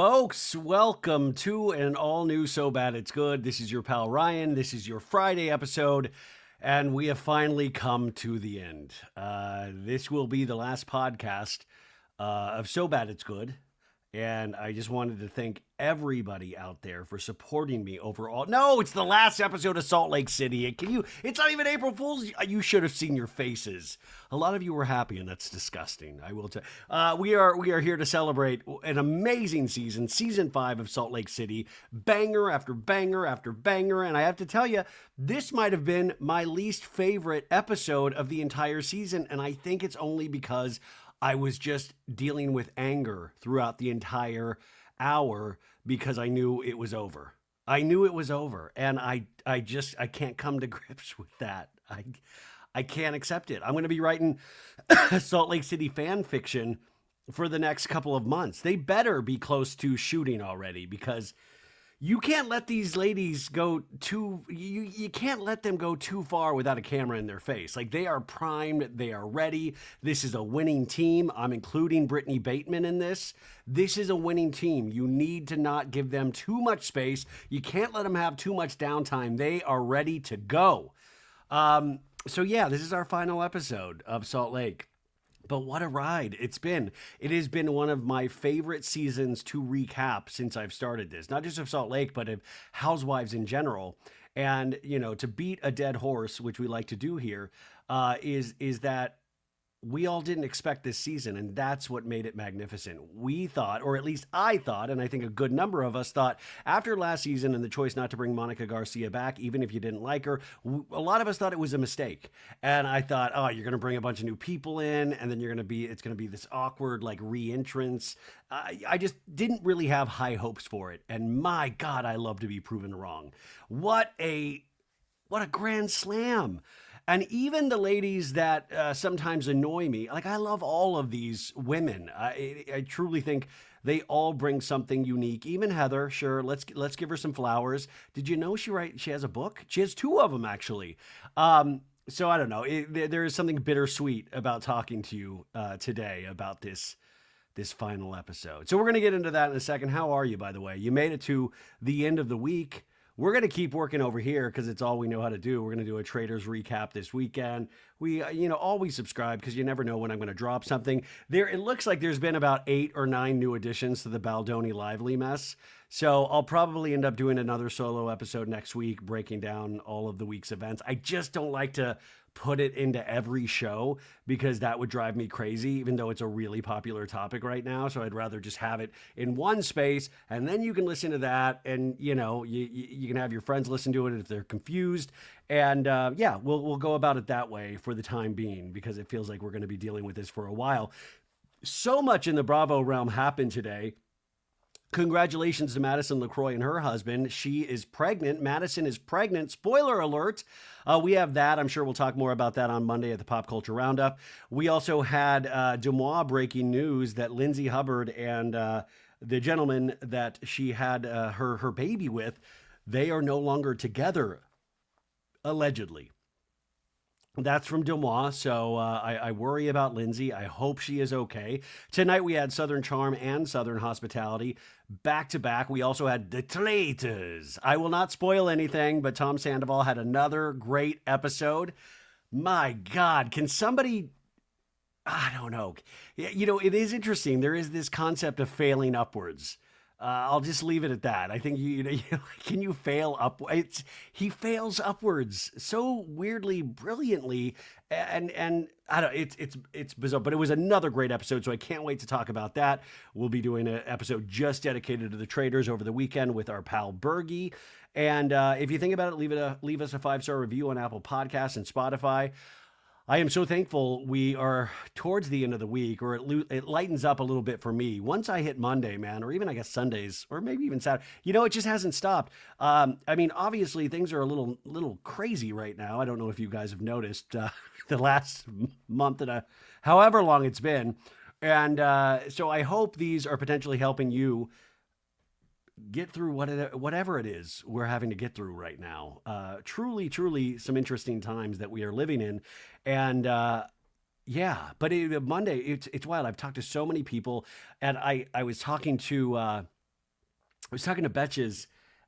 Folks, welcome to an all-new So Bad It's Good. This is your pal Ryan. This is your Friday episode, and we have finally come to the end. This will be the last podcast of So Bad It's Good, and I just wanted to thank everybody out there for supporting me overall. No, it's the last episode of Salt Lake City. It's not even April Fool's. You should have seen your faces. A lot of you were happy, and that's disgusting. I will tell. We are here to celebrate an amazing season 5 of Salt Lake City, banger after banger after banger, and I have to tell you, this might have been my least favorite episode of the entire season, and I think it's only because I was just dealing with anger throughout the entire hour because I knew it was over. I knew it was over, and I can't come to grips with that. I can't accept it. I'm going to be writing Salt Lake City fan fiction for the next couple of months. They better be close to shooting already because you can't let these ladies go you can't let them go too far without a camera in their face. Like, they are primed, they are ready. This is a winning team. I'm including Brittany Bateman in this. This is a winning team. You need to not give them too much space. You can't let them have too much downtime. They are ready to go. So yeah, this is our final episode of Salt Lake. But what a ride it's been. It has been one of my favorite seasons to recap since I've started this. Not just of Salt Lake, but of Housewives in general. And, to beat a dead horse, which we like to do here, is that we all didn't expect this season, and that's what made it magnificent. We thought, or at least I thought, and I think a good number of us thought, after last season and the choice not to bring Monica Garcia back, even if you didn't like her, a lot of us thought it was a mistake. And I thought, oh, you're going to bring a bunch of new people in, and then it's going to be this awkward, like, re-entrance. I just didn't really have high hopes for it. And my God, I love to be proven wrong. What a grand slam. And even the ladies that sometimes annoy me, like, I love all of these women. I truly think they all bring something unique. Even Heather, sure, let's give her some flowers. Did you know she has a book? She has 2 of them, actually. So I don't know. There is something bittersweet about talking to you today about this final episode. So we're going to get into that in a second. How are you, by the way? You made it to the end of the week. We're going to keep working over here because it's all we know how to do. We're going to do a Traders recap this weekend. We, always subscribe because you never know when I'm going to drop something. It looks like there's been about 8 or 9 new additions to the Baldoni Lively mess. So I'll probably end up doing another solo episode next week, breaking down all of the week's events. I just don't like to put it into every show because that would drive me crazy, even though it's a really popular topic right now. So I'd rather just have it in one space, and then you can listen to that, and you can have your friends listen to it if they're confused. And we'll go about it that way for the time being because it feels like we're going to be dealing with this for a while. So much in the Bravo realm happened today. Congratulations to Madison LaCroix and her husband. She is pregnant. Madison is pregnant. Spoiler alert. We have that. I'm sure we'll talk more about that on Monday at the Pop Culture Roundup. We also had Demois breaking news that Lindsay Hubbard and the gentleman that she had her baby with, they are no longer together, allegedly. That's from Demois, so I worry about Lindsay. I hope she is okay. Tonight we had Southern Charm and Southern Hospitality back to back. We also had The Traitors. I will not spoil anything, but Tom Sandoval had another great episode. My God, can somebody... I don't know. It is interesting. There is this concept of failing upwards. I'll just leave it at that. I think can you fail upwards? He fails upwards so weirdly, brilliantly, and I don't. It's bizarre, but it was another great episode. So I can't wait to talk about that. We'll be doing an episode just dedicated to the Traders over the weekend with our pal Bergie. And if you think about it, leave us a 5-star review on Apple Podcasts and Spotify. I am so thankful we are towards the end of the week, or it lightens up a little bit for me. Once I hit Monday, man, or even I guess Sundays, or maybe even Saturday, it just hasn't stopped. Obviously things are a little crazy right now. I don't know if you guys have noticed the last month and however long it's been. And so I hope these are potentially helping you get through whatever it is we're having to get through right now. Truly some interesting times that we are living in. And but Monday, it's wild. I've talked to so many people, and I was talking to was talking to Betches,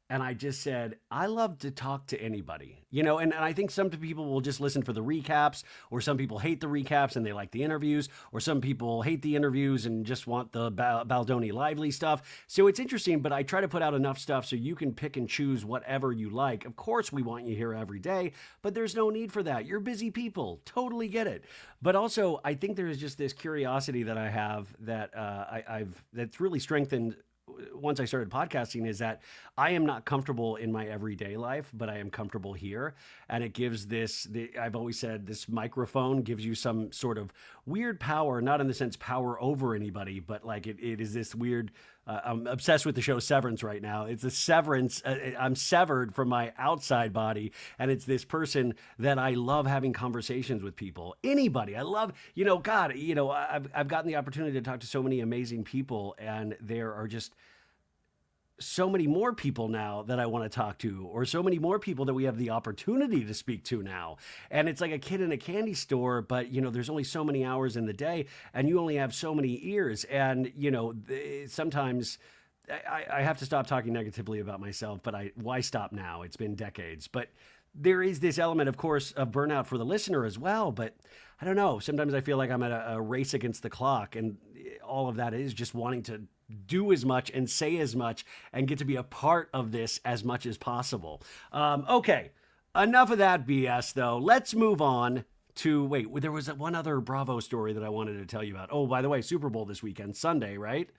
and I just said, I love to talk to anybody, and I think some people will just listen for the recaps, or some people hate the recaps and they like the interviews, or some people hate the interviews and just want the Baldoni Lively stuff. So it's interesting, but I try to put out enough stuff so you can pick and choose whatever you like. Of course, we want you here every day, but there's no need for that. You're busy people. Totally get it. But also, I think there is just this curiosity that I have that that's really strengthened once I started podcasting, is that I am not comfortable in my everyday life, but I am comfortable here. And it gives I've always said this microphone gives you some sort of weird power, not in the sense power over anybody, but like it is this weird, I'm obsessed with the show Severance right now. It's a severance. I'm severed from my outside body. And it's this person that I love having conversations with people, anybody. I love, God, I've gotten the opportunity to talk to so many amazing people, and there are just so many more people now that I want to talk to, or so many more people that we have the opportunity to speak to now. And it's like a kid in a candy store, but there's only so many hours in the day and you only have so many ears. And, sometimes I have to stop talking negatively about myself, but why stop now? It's been decades. But there is this element, of course, of burnout for the listener as well. But I don't know. Sometimes I feel like I'm at a race against the clock, and all of that is just wanting to do as much and say as much and get to be a part of this as much as possible. Okay, enough of that BS though. Let's move on to, there was one other Bravo story that I wanted to tell you about. Oh, by the way, Super Bowl this weekend, Sunday, right?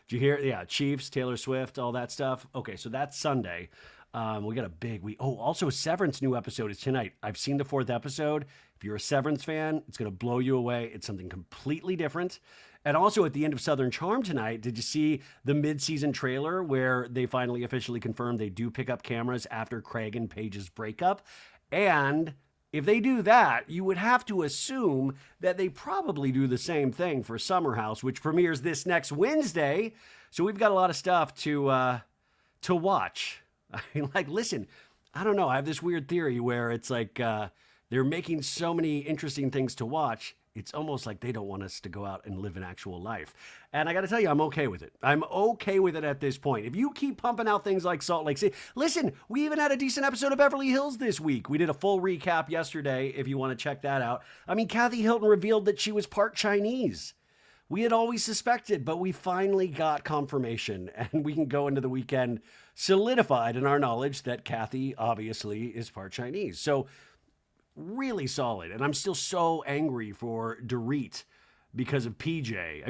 Did you hear? Yeah, Chiefs, Taylor Swift, all that stuff. Okay, so that's Sunday. We got a big week. Oh, also Severance new episode is tonight. I've seen the 4th episode. If you're a Severance fan, it's going to blow you away. It's something completely different. And also at the end of Southern Charm tonight, did you see the mid-season trailer where they finally officially confirmed they do pick up cameras after Craig and Paige's breakup? And if they do that, you would have to assume that they probably do the same thing for Summer House, which premieres this next Wednesday. So we've got a lot of stuff to watch. I mean, listen, I don't know. I have this weird theory where it's like they're making so many interesting things to watch. It's almost like they don't want us to go out and live an actual life. And I got to tell you, I'm okay with it. I'm okay with it at this point. If you keep pumping out things like Salt Lake City, listen, we even had a decent episode of Beverly Hills this week. We did a full recap yesterday, if you want to check that out. I mean, Kathy Hilton revealed that she was part Chinese. We had always suspected, but we finally got confirmation, and we can go into the weekend solidified in our knowledge that Kathy obviously is part Chinese. So really solid. And I'm still so angry for Doute because of PK,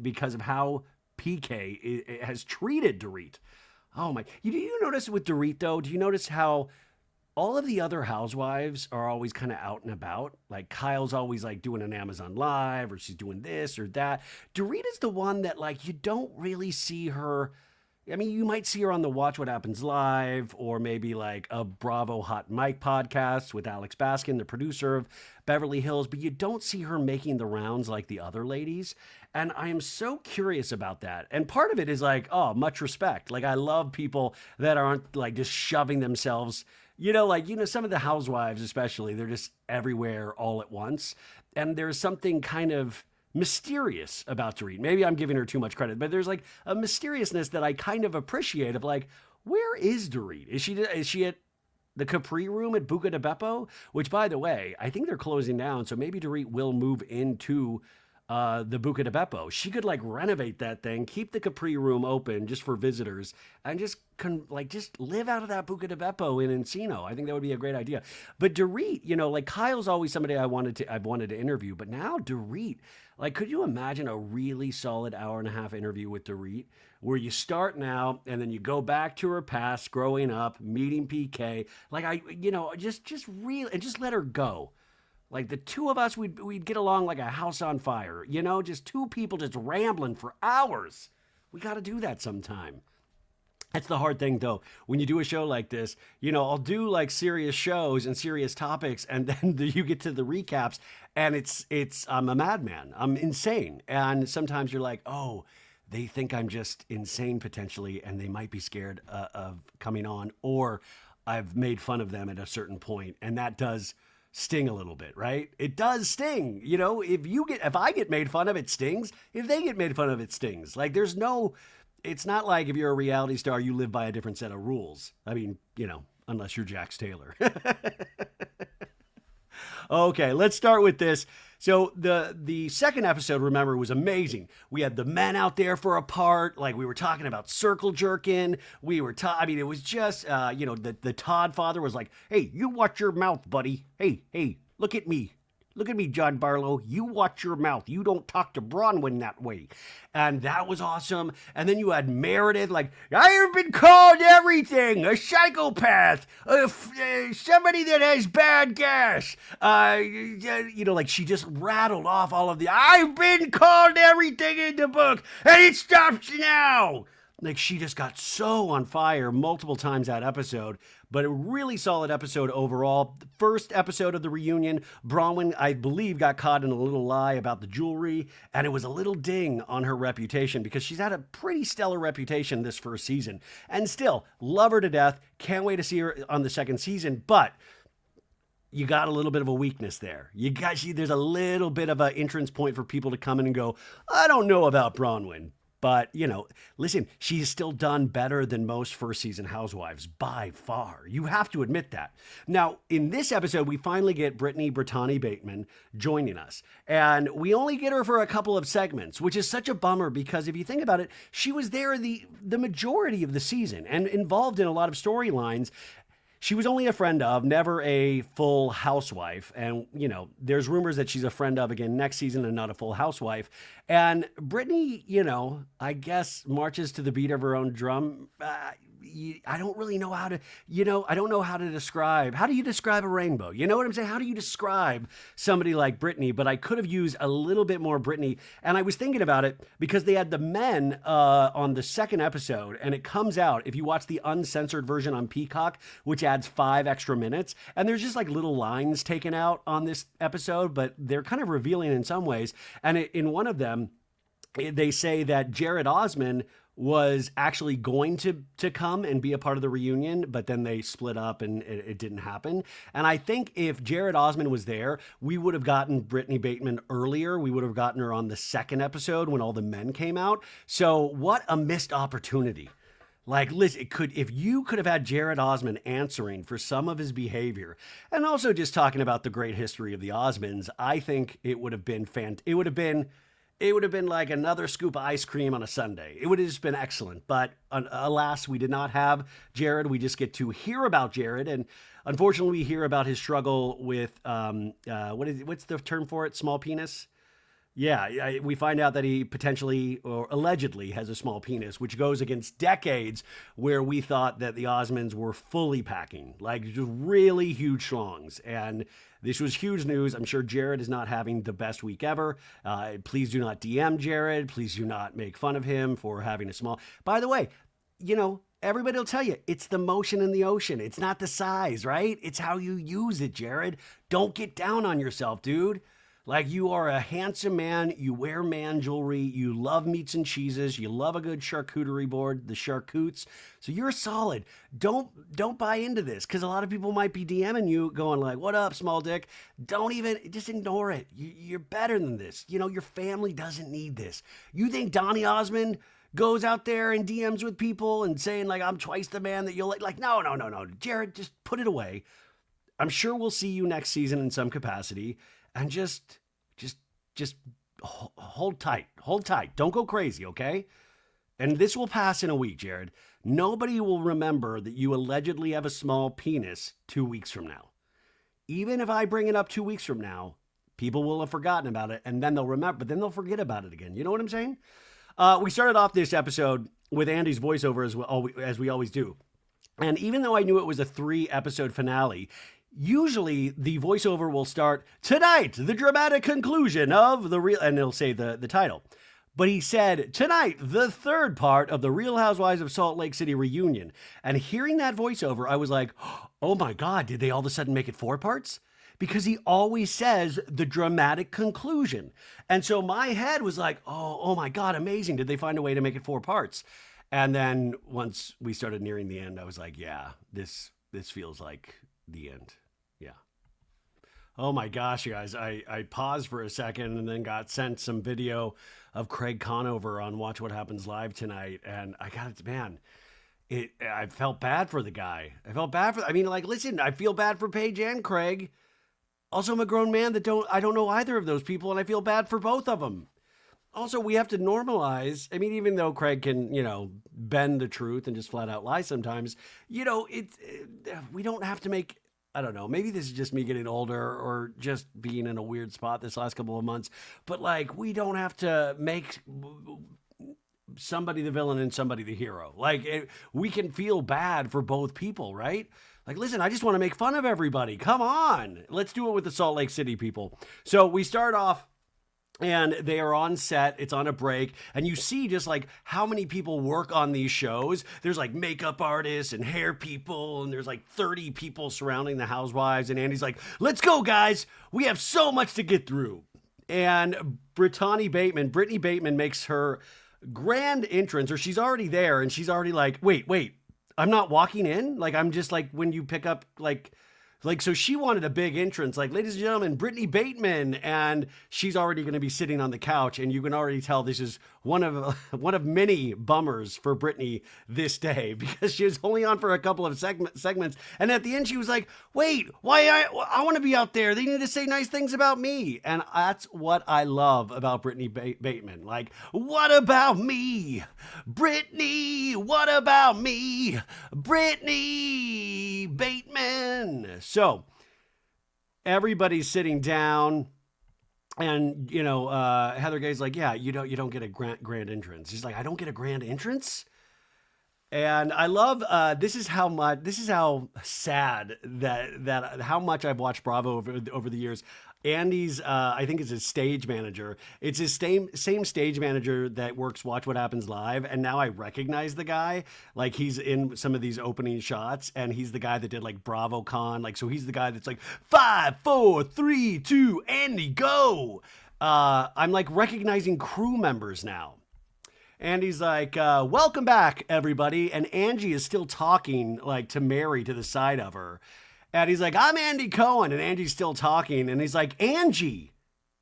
because of how PK has treated Doute. Oh my, you notice with Doute though, do you notice how all of the other housewives are always kind of out and about? Like Kyle's always like doing an Amazon Live, or she's doing this or that. Doute is the one that like, you don't really see her. I mean, you might see her on the Watch What Happens Live, or maybe like a Bravo Hot Mic podcast with Alex Baskin, the producer of Beverly Hills, but you don't see her making the rounds like the other ladies. And I am so curious about that. And part of it is like, oh, much respect. Like I love people that aren't like just shoving themselves, some of the housewives especially, they're just everywhere all at once. And there's something kind of mysterious about Doute. Maybe I'm giving her too much credit, but there's like a mysteriousness that I kind of appreciate of like, where is Doute? Is she at the Capri Room at Buca di Beppo? Which, by the way, I think they're closing down, so maybe Doute will move into the Buca di Beppo. She could like renovate that thing, keep the Capri Room open just for visitors, and just live out of that Buca di Beppo in Encino. I think that would be a great idea. But Doute, like Kyle's always somebody I've wanted to interview, but now Doute, like, could you imagine a really solid hour and a half interview with Doute, where you start now and then you go back to her past, growing up, meeting PK, just let her go. Like the two of us, we'd get along like a house on fire, just two people just rambling for hours. We got to do that sometime. That's the hard thing though. When you do a show like this, I'll do like serious shows and serious topics, and then you get to the recaps and I'm a madman. I'm insane. And sometimes you're like, oh, they think I'm just insane potentially, and they might be scared of coming on, or I've made fun of them at a certain point, and that does sting a little bit, right? It does sting. If I get made fun of, it stings. If they get made fun of, it stings. Like it's not like if you're a reality star, you live by a different set of rules. I mean, unless you're Jax Taylor. Okay, let's start with this. So the second episode, remember, was amazing. We had the men out there for a part. Like, we were talking about circle jerking. I mean, it was just, the Todd father was like, hey, you watch your mouth, buddy. Hey, look at me. Look at me, John Barlow. You watch your mouth. You don't talk to Bronwyn that way. And that was awesome. And then you had Meredith, like, I have been called everything. A psychopath. Somebody that has bad gas. Like, she just rattled off all of I've been called everything in the book. And it stops now. Like, she just got so on fire multiple times that episode, but a really solid episode overall. The first episode of the reunion, Bronwyn, I believe, got caught in a little lie about the jewelry, and it was a little ding on her reputation because she's had a pretty stellar reputation this first season. And still, love her to death. Can't wait to see her on the second season, but you got a little bit of a weakness there. There's a little bit of an entrance point for people to come in and go, I don't know about Bronwyn. But, listen, she's still done better than most first season Housewives by far. You have to admit that. Now, in this episode, we finally get Brittany Bateman joining us. And we only get her for a couple of segments, which is such a bummer because if you think about it, she was there the majority of the season and involved in a lot of storylines. She was only a friend of, never a full housewife. And, there's rumors that she's a friend of again next season and not a full housewife. And Brittany, I guess marches to the beat of her own drum. I don't really know how to, I don't know how to describe. How do you describe a rainbow? You know what I'm saying? How do you describe somebody like Brittany? But I could have used a little bit more Brittany. And I was thinking about it because they had the men on the second episode, and it comes out, if you watch the uncensored version on Peacock, which adds 5 extra minutes, and there's just like little lines taken out on this episode, but they're kind of revealing in some ways. And in one of them, they say that Jared Osmond was actually going to come and be a part of the reunion, but then they split up and it didn't happen. And I think if Jared Osmond was there, we would have gotten Brittany Bateman earlier. We would have gotten her on the second episode when all the men came out. So what a missed opportunity. Like, listen, if you could have had Jared Osmond answering for some of his behavior, and also just talking about the great history of the Osmonds, I think it would have been It would have been like another scoop of ice cream on a Sunday. It would have just been excellent. But alas, we did not have Jared. We just get to hear about Jared. And unfortunately, we hear about his struggle with, what's the term for it? Small penis? Yeah, we find out that he potentially or allegedly has a small penis, which goes against decades where we thought that the Osmonds were fully packing, like just really huge schlongs. And this was huge news. I'm sure Jared is not having the best week ever. Please do not DM Jared. Please do not make fun of him for having a small. By the way, everybody will tell you it's the motion in the ocean. It's not the size, right? It's how you use it, Jared. Don't get down on yourself, dude. Like, you are a handsome man, you wear man jewelry, you love meats and cheeses, you love a good charcuterie board, the charcutes. So you're solid. Don't buy into this, because a lot of people might be DMing you going like, what up, small dick? Just ignore it. You're better than this. Your family doesn't need this. You think Donny Osmond goes out there and DMs with people and saying like, I'm twice the man that you'll like? No. Jared, just put it away. I'm sure we'll see you next season in some capacity. And just hold tight. Hold tight. Don't go crazy, okay? And this will pass in a week, Jared. Nobody will remember that you allegedly have a small penis 2 weeks from now. Even if I bring it up 2 weeks from now, people will have forgotten about it, and then they'll remember, but then they'll forget about it again. You know what I'm saying? We started off this episode with Andy's voiceover as we always do. And even though I knew it was a 3-episode finale, usually the voiceover will start, tonight, the dramatic conclusion of the real, and it'll say the title. But he said, tonight, the third part of the Real Housewives of Salt Lake City reunion. And hearing that voiceover, I was like, oh my God, did they all of a sudden make it 4 parts? Because he always says the dramatic conclusion. And so my head was like, oh my God, amazing. Did they find a way to make it 4 parts? And then once we started nearing the end, I was like, yeah, this feels like the end. Yeah. Oh my gosh, you guys. I paused for a second and then got sent some video of Craig Conover on Watch What Happens Live tonight. And I got it, man. I felt bad for the guy. I felt bad for, I mean, like, listen, I feel bad for Paige and Craig. Also, I'm a grown man I don't know either of those people, and I feel bad for both of them. Also, we have to normalize. I mean, even though Craig can, bend the truth and just flat out lie sometimes, we don't have to make, I don't know, maybe this is just me getting older or just being in a weird spot this last couple of months, but like, we don't have to make somebody the villain and somebody the hero. Like, we can feel bad for both people, right? Like, listen, I just want to make fun of everybody. Come on. Let's do it with the Salt Lake City people. So we start off and they are on set. It's on a break. And you see just like how many people work on these shows. There's like makeup artists and hair people. And there's like 30 people surrounding the Housewives. And Andy's like, let's go, guys. We have so much to get through. And Brittany Bateman makes her grand entrance, or she's already there. And she's already like, wait. I'm not walking in. Like, I'm just like when you pick up so she wanted a big entrance, like, ladies and gentlemen, Brittany Bateman, and she's already going to be sitting on the couch, and you can already tell this is one of many bummers for Brittany this day, because she was only on for a couple of segments, and at the end she was like, wait, why I want to be out there. They need to say nice things about me, and that's what I love about Brittany Bateman. Like, what about me, Brittany? What about me, Brittany Bateman? So everybody's sitting down, and Heather Gay's like, yeah, you don't get a grand entrance. She's like, I don't get a grand entrance. And I love this is how sad that how much I've watched Bravo over the years. Andy's I think is his stage manager. It's his same stage manager that works Watch What Happens Live, and now I recognize the guy. Like, he's in some of these opening shots, and he's the guy that did like BravoCon. Like, so he's the guy that's like 5, 4, 3, 2, Andy, go. I'm like recognizing crew members now. Andy's like, welcome back, everybody. And Angie is still talking like to Mary to the side of her. And he's like, I'm Andy Cohen. And Angie's still talking. And he's like, Angie.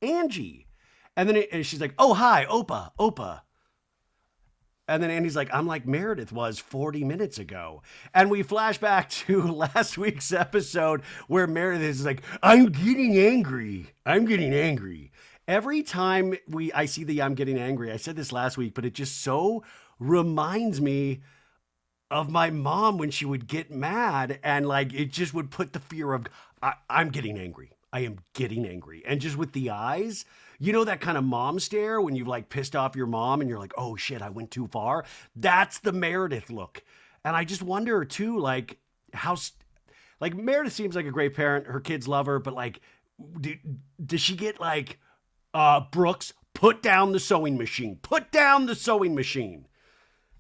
And then and she's like, oh, hi, Opa. And then Andy's like, I'm like Meredith was 40 minutes ago. And we flash back to last week's episode where Meredith is like, I'm getting angry. Every time I see the I'm getting angry, I said this last week, but it just so reminds me of my mom when she would get mad, and like it just would put the fear of I'm getting angry. I am getting angry. And just with the eyes, that kind of mom stare when you've like pissed off your mom and you're like, oh shit, I went too far. That's the Meredith look. And I just wonder too, like how, like Meredith seems like a great parent. Her kids love her, but like, does she get like, Brooks, put down the sewing machine.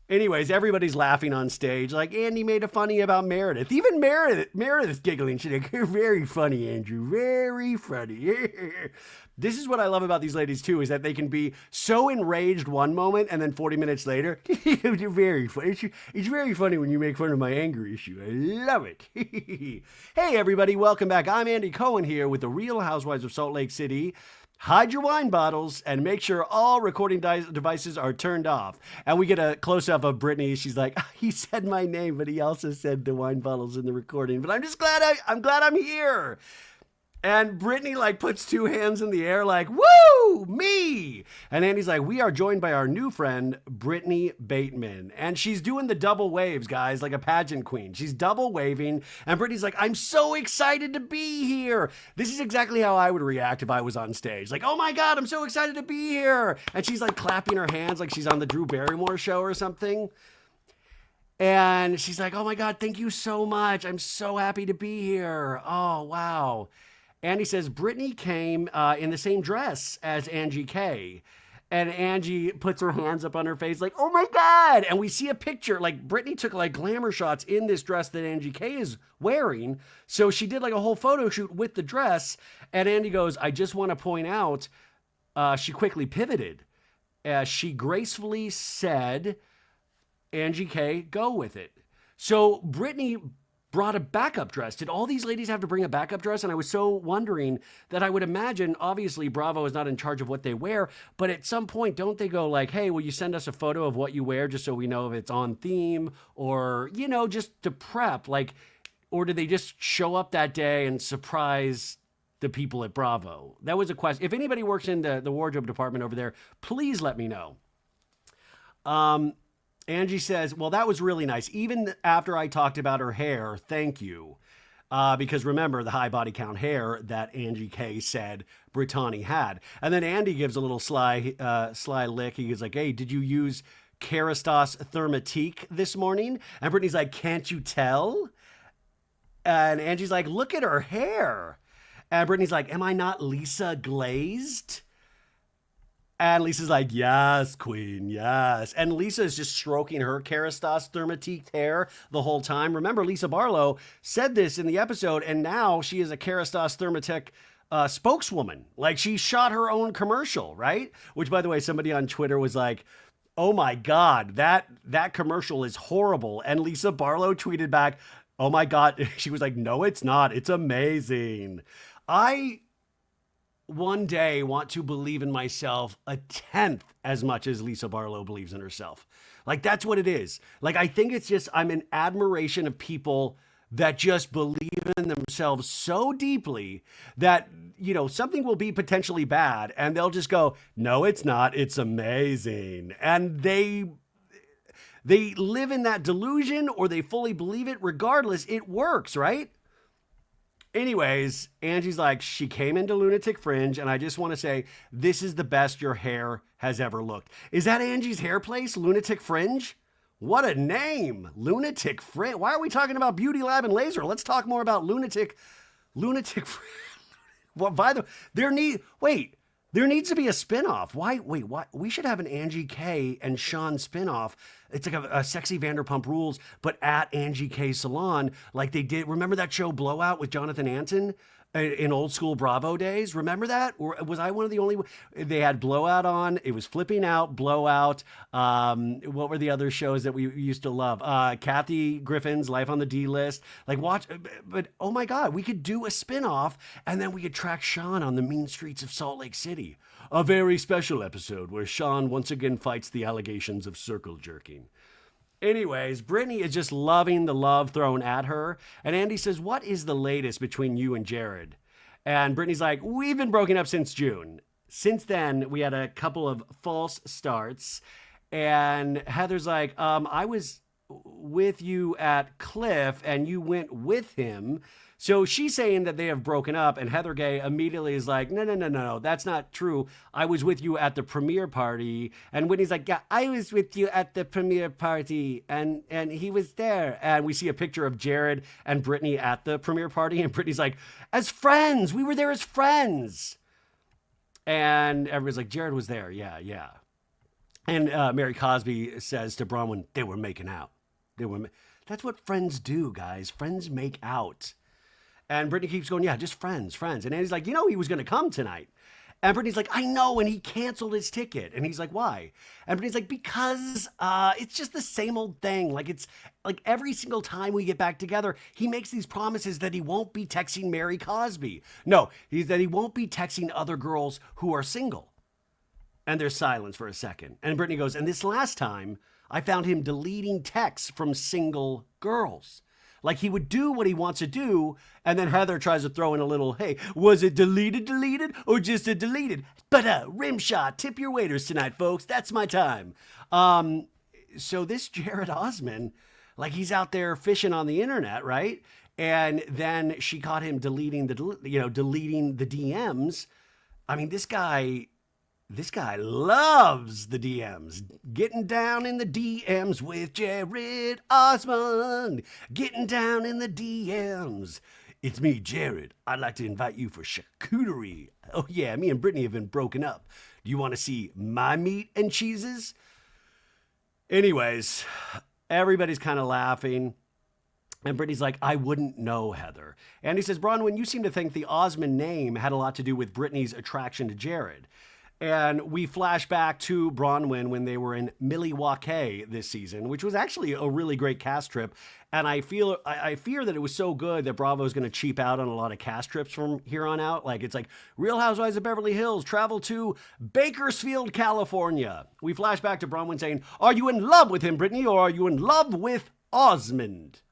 Anyways, everybody's laughing on stage. Like, Andy made a funny about Meredith. Even Meredith's giggling. She's like, you're very funny, Andrew. Very funny. This is what I love about these ladies, too, is that they can be so enraged one moment, and then 40 minutes later, you're very funny. It's very funny when you make fun of my anger issue. I love it. Hey, everybody. Welcome back. I'm Andy Cohen here with the Real Housewives of Salt Lake City. Hide your wine bottles and make sure all recording devices are turned off. And we get a close-up of Brittany. She's like, he said my name, but he also said the wine bottles in the recording. But I'm just glad I'm here. And Brittany like puts two hands in the air like, woo, me. And Andy's like, we are joined by our new friend, Brittany Bateman. And she's doing the double waves, guys, like a pageant queen. She's double waving. And Brittany's like, I'm so excited to be here. This is exactly how I would react if I was on stage. Like, oh my God, I'm so excited to be here. And she's like clapping her hands like she's on the Drew Barrymore show or something. And she's like, oh my God, thank you so much. I'm so happy to be here. Oh, wow. Andy says, Brittany came in the same dress as Angie K. And Angie puts her hands up on her face like, oh my God. And we see a picture, like Brittany took like glamour shots in this dress that Angie K is wearing. So she did like a whole photo shoot with the dress. And Andy goes, I just want to point out, she quickly pivoted. She gracefully said, Angie K, go with it. So Brittany brought a backup dress. Did all these ladies have to bring a backup dress? And I was so wondering that I would imagine, obviously, Bravo is not in charge of what they wear, but at some point, don't they go like, hey, will you send us a photo of what you wear just so we know if it's on theme or, just to prep? Like, or do they just show up that day and surprise the people at Bravo? That was a question. If anybody works in the wardrobe department over there, please let me know. Angie says, well, that was really nice. Even after I talked about her hair, thank you. Because remember the high body count hair that Angie K said Brittany had. And then Andy gives a little sly lick. He was like, hey, did you use Kerastase Thermatique this morning? And Brittany's like, can't you tell? And Angie's like, look at her hair. And Brittany's like, am I not Lisa glazed? And Lisa's like, yes, queen, yes. And Lisa is just stroking her Kerastase Thermatique hair the whole time. Remember, Lisa Barlow said this in the episode, and now she is a Kerastase Thermatique spokeswoman. Like, she shot her own commercial, right? Which, by the way, somebody on Twitter was like, oh my God, that commercial is horrible. And Lisa Barlow tweeted back, oh my God. She was like, no, it's not. It's amazing. I one day want to believe in myself 1/10 as much as Lisa Barlow believes in herself. Like, that's what it is. Like, I think it's just, I'm in admiration of people that just believe in themselves so deeply that, something will be potentially bad and they'll just go, no, it's not. It's amazing. And they live in that delusion or they fully believe it. Regardless, it works, right? Anyways, Angie's like, she came into Lunatic Fringe, and I just want to say, this is the best your hair has ever looked. Is that Angie's hair place, Lunatic Fringe? What a name, Lunatic Fringe. Why are we talking about Beauty Lab and Laser? Let's talk more about Lunatic Fringe. Well, there needs to be a spinoff. Why? We should have an Angie K and Sean spinoff. It's like a sexy Vanderpump Rules, but at Angie K Salon, like they did. Remember that show Blowout with Jonathan Anton in old school Bravo days? Remember that? Or was I one of the only? They had Blowout on. It was Flipping Out, Blowout. What were the other shows that we used to love? Kathy Griffin's Life on the D List. Like, watch, but oh my God, we could do a spinoff, and then we could track Sean on the mean streets of Salt Lake City. A very special episode where Sean once again fights the allegations of circle jerking. Anyways, Brittany is just loving the love thrown at her. And Andy says, what is the latest between you and Jared? And Brittany's like, we've been broken up since June. Since then, we had a couple of false starts. And Heather's like, I was with you at Cliff and you went with him. So she's saying that they have broken up, and Heather Gay immediately is like, no, that's not true. I was with you at the premiere party. And Whitney's like, yeah, I was with you at the premiere party, and he was there. And we see a picture of Jared and Brittany at the premiere party, and Brittany's like, as friends, we were there as friends. And everybody's like, Jared was there, yeah. And Mary Cosby says to Bronwyn, they were making out. That's what friends do, guys. Friends make out. And Brittany keeps going, yeah, just friends. And Andy's like, he was going to come tonight. And Brittany's like, I know, and he canceled his ticket. And he's like, why? And Brittany's like, because it's just the same old thing. Like, it's like every single time we get back together, he makes these promises that he won't be texting Mary Cosby. No, that he won't be texting other girls who are single. And there's silence for a second. And Brittany goes, and this last time, I found him deleting texts from single girls. Like, he would do what he wants to do, and then Heather tries to throw in a little, hey, was it deleted, or just a deleted? But rim shot, tip your waiters tonight, folks. That's my time. So this Jared Osmond, like, he's out there fishing on the internet, right? And then she caught him deleting the DMs. I mean, this guy loves the DMs. Getting down in the DMs with Jared Osmond. Getting down in the DMs. It's me, Jared. I'd like to invite you for charcuterie. Oh yeah, me and Brittany have been broken up. Do you want to see my meat and cheeses? Anyways, everybody's kind of laughing. And Brittany's like, I wouldn't know, Heather. And he says, Bronwyn, you seem to think the Osmond name had a lot to do with Brittany's attraction to Jared. And we flash back to Bronwyn when they were in Milwaukee this season, which was actually a really great cast trip. And I fear that it was so good that Bravo is going to cheap out on a lot of cast trips from here on out. Like it's like Real Housewives of Beverly Hills travel to Bakersfield, California. We flash back to Bronwyn saying, "Are you in love with him, Brittany, or are you in love with Osmond?"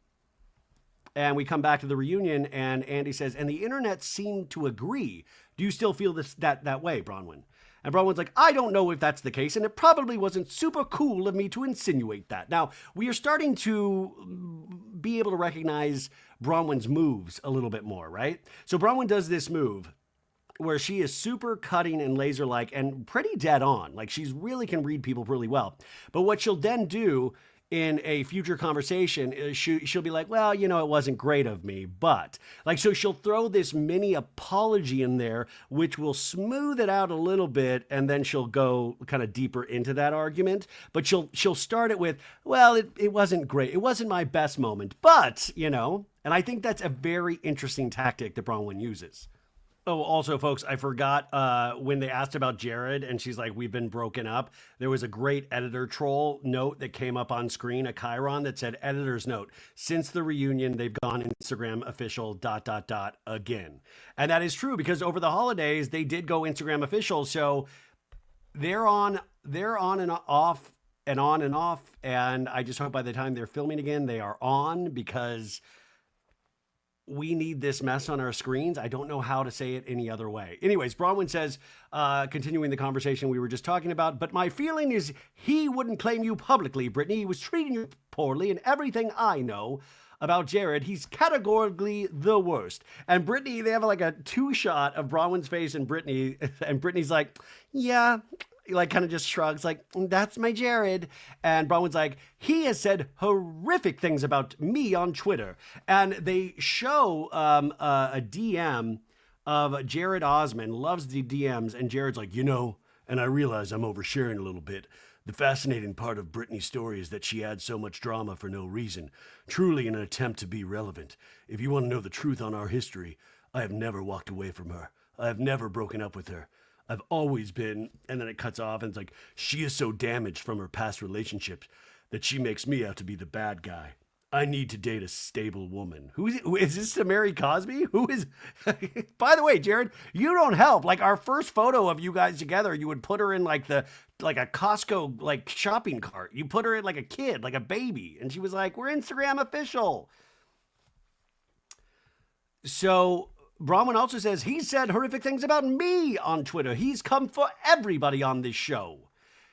And we come back to the reunion, and Andy says, "And the internet seemed to agree. Do you still feel that way, Bronwyn?" And Bronwyn's like, "I don't know if that's the case, and it probably wasn't super cool of me to insinuate that." Now, we are starting to be able to recognize Bronwyn's moves a little bit more, right? So Bronwyn does this move where she is super cutting and laser-like and pretty dead on. Like, she's really can read people really well. But what she'll then do in a future conversation, she'll be like, "Well, you know, it wasn't great of me, but..." Like, so she'll throw this mini apology in there, which will smooth it out a little bit, and then she'll go kind of deeper into that argument. But she'll start it with, "Well, it wasn't great. It wasn't my best moment, but, you know..." And I think that's a very interesting tactic that Bronwyn uses. Oh, also, folks, I forgot when they asked about Jared and she's like, "We've been broken up." There was a great editor troll note that came up on screen, a chyron that said, "Editor's note, since the reunion, they've gone Instagram official ... again." And that is true because over the holidays, they did go Instagram official. So they're on and off and on and off. And I just hope by the time they're filming again, they are on because we need this mess on our screens. I don't know how to say it any other way. Anyways, Bronwyn says, continuing the conversation we were just talking about, "But my feeling is he wouldn't claim you publicly, Brittany. He was treating you poorly, and everything I know about Jared, he's categorically the worst." And Brittany, they have like a two-shot of Bronwyn's face and Brittany, and Brittany's like, "Yeah," like kind of just shrugs like, "That's my Jared." And Bronwyn's like, "He has said horrific things about me on Twitter." And they show a DM of Jared Osmond, loves the DMs. And Jared's like, "You know, and I realize I'm oversharing a little bit. The fascinating part of Brittany's story is that she adds so much drama for no reason, truly in an attempt to be relevant. If you want to know the truth on our history, I have never walked away from her. I have never broken up with her. I've always been..." And then it cuts off and it's like, "She is so damaged from her past relationships that she makes me out to be the bad guy. I need to date a stable woman." Who is this, to marry Cosby? Who is... By the way, Jared, you don't help. Like, our first photo of you guys together, you would put her in like a Costco like shopping cart. You put her in like a kid, like a baby. And she was like, "We're Instagram official." So Bronwyn also says, "He said horrific things about me on Twitter. He's come for everybody on this show.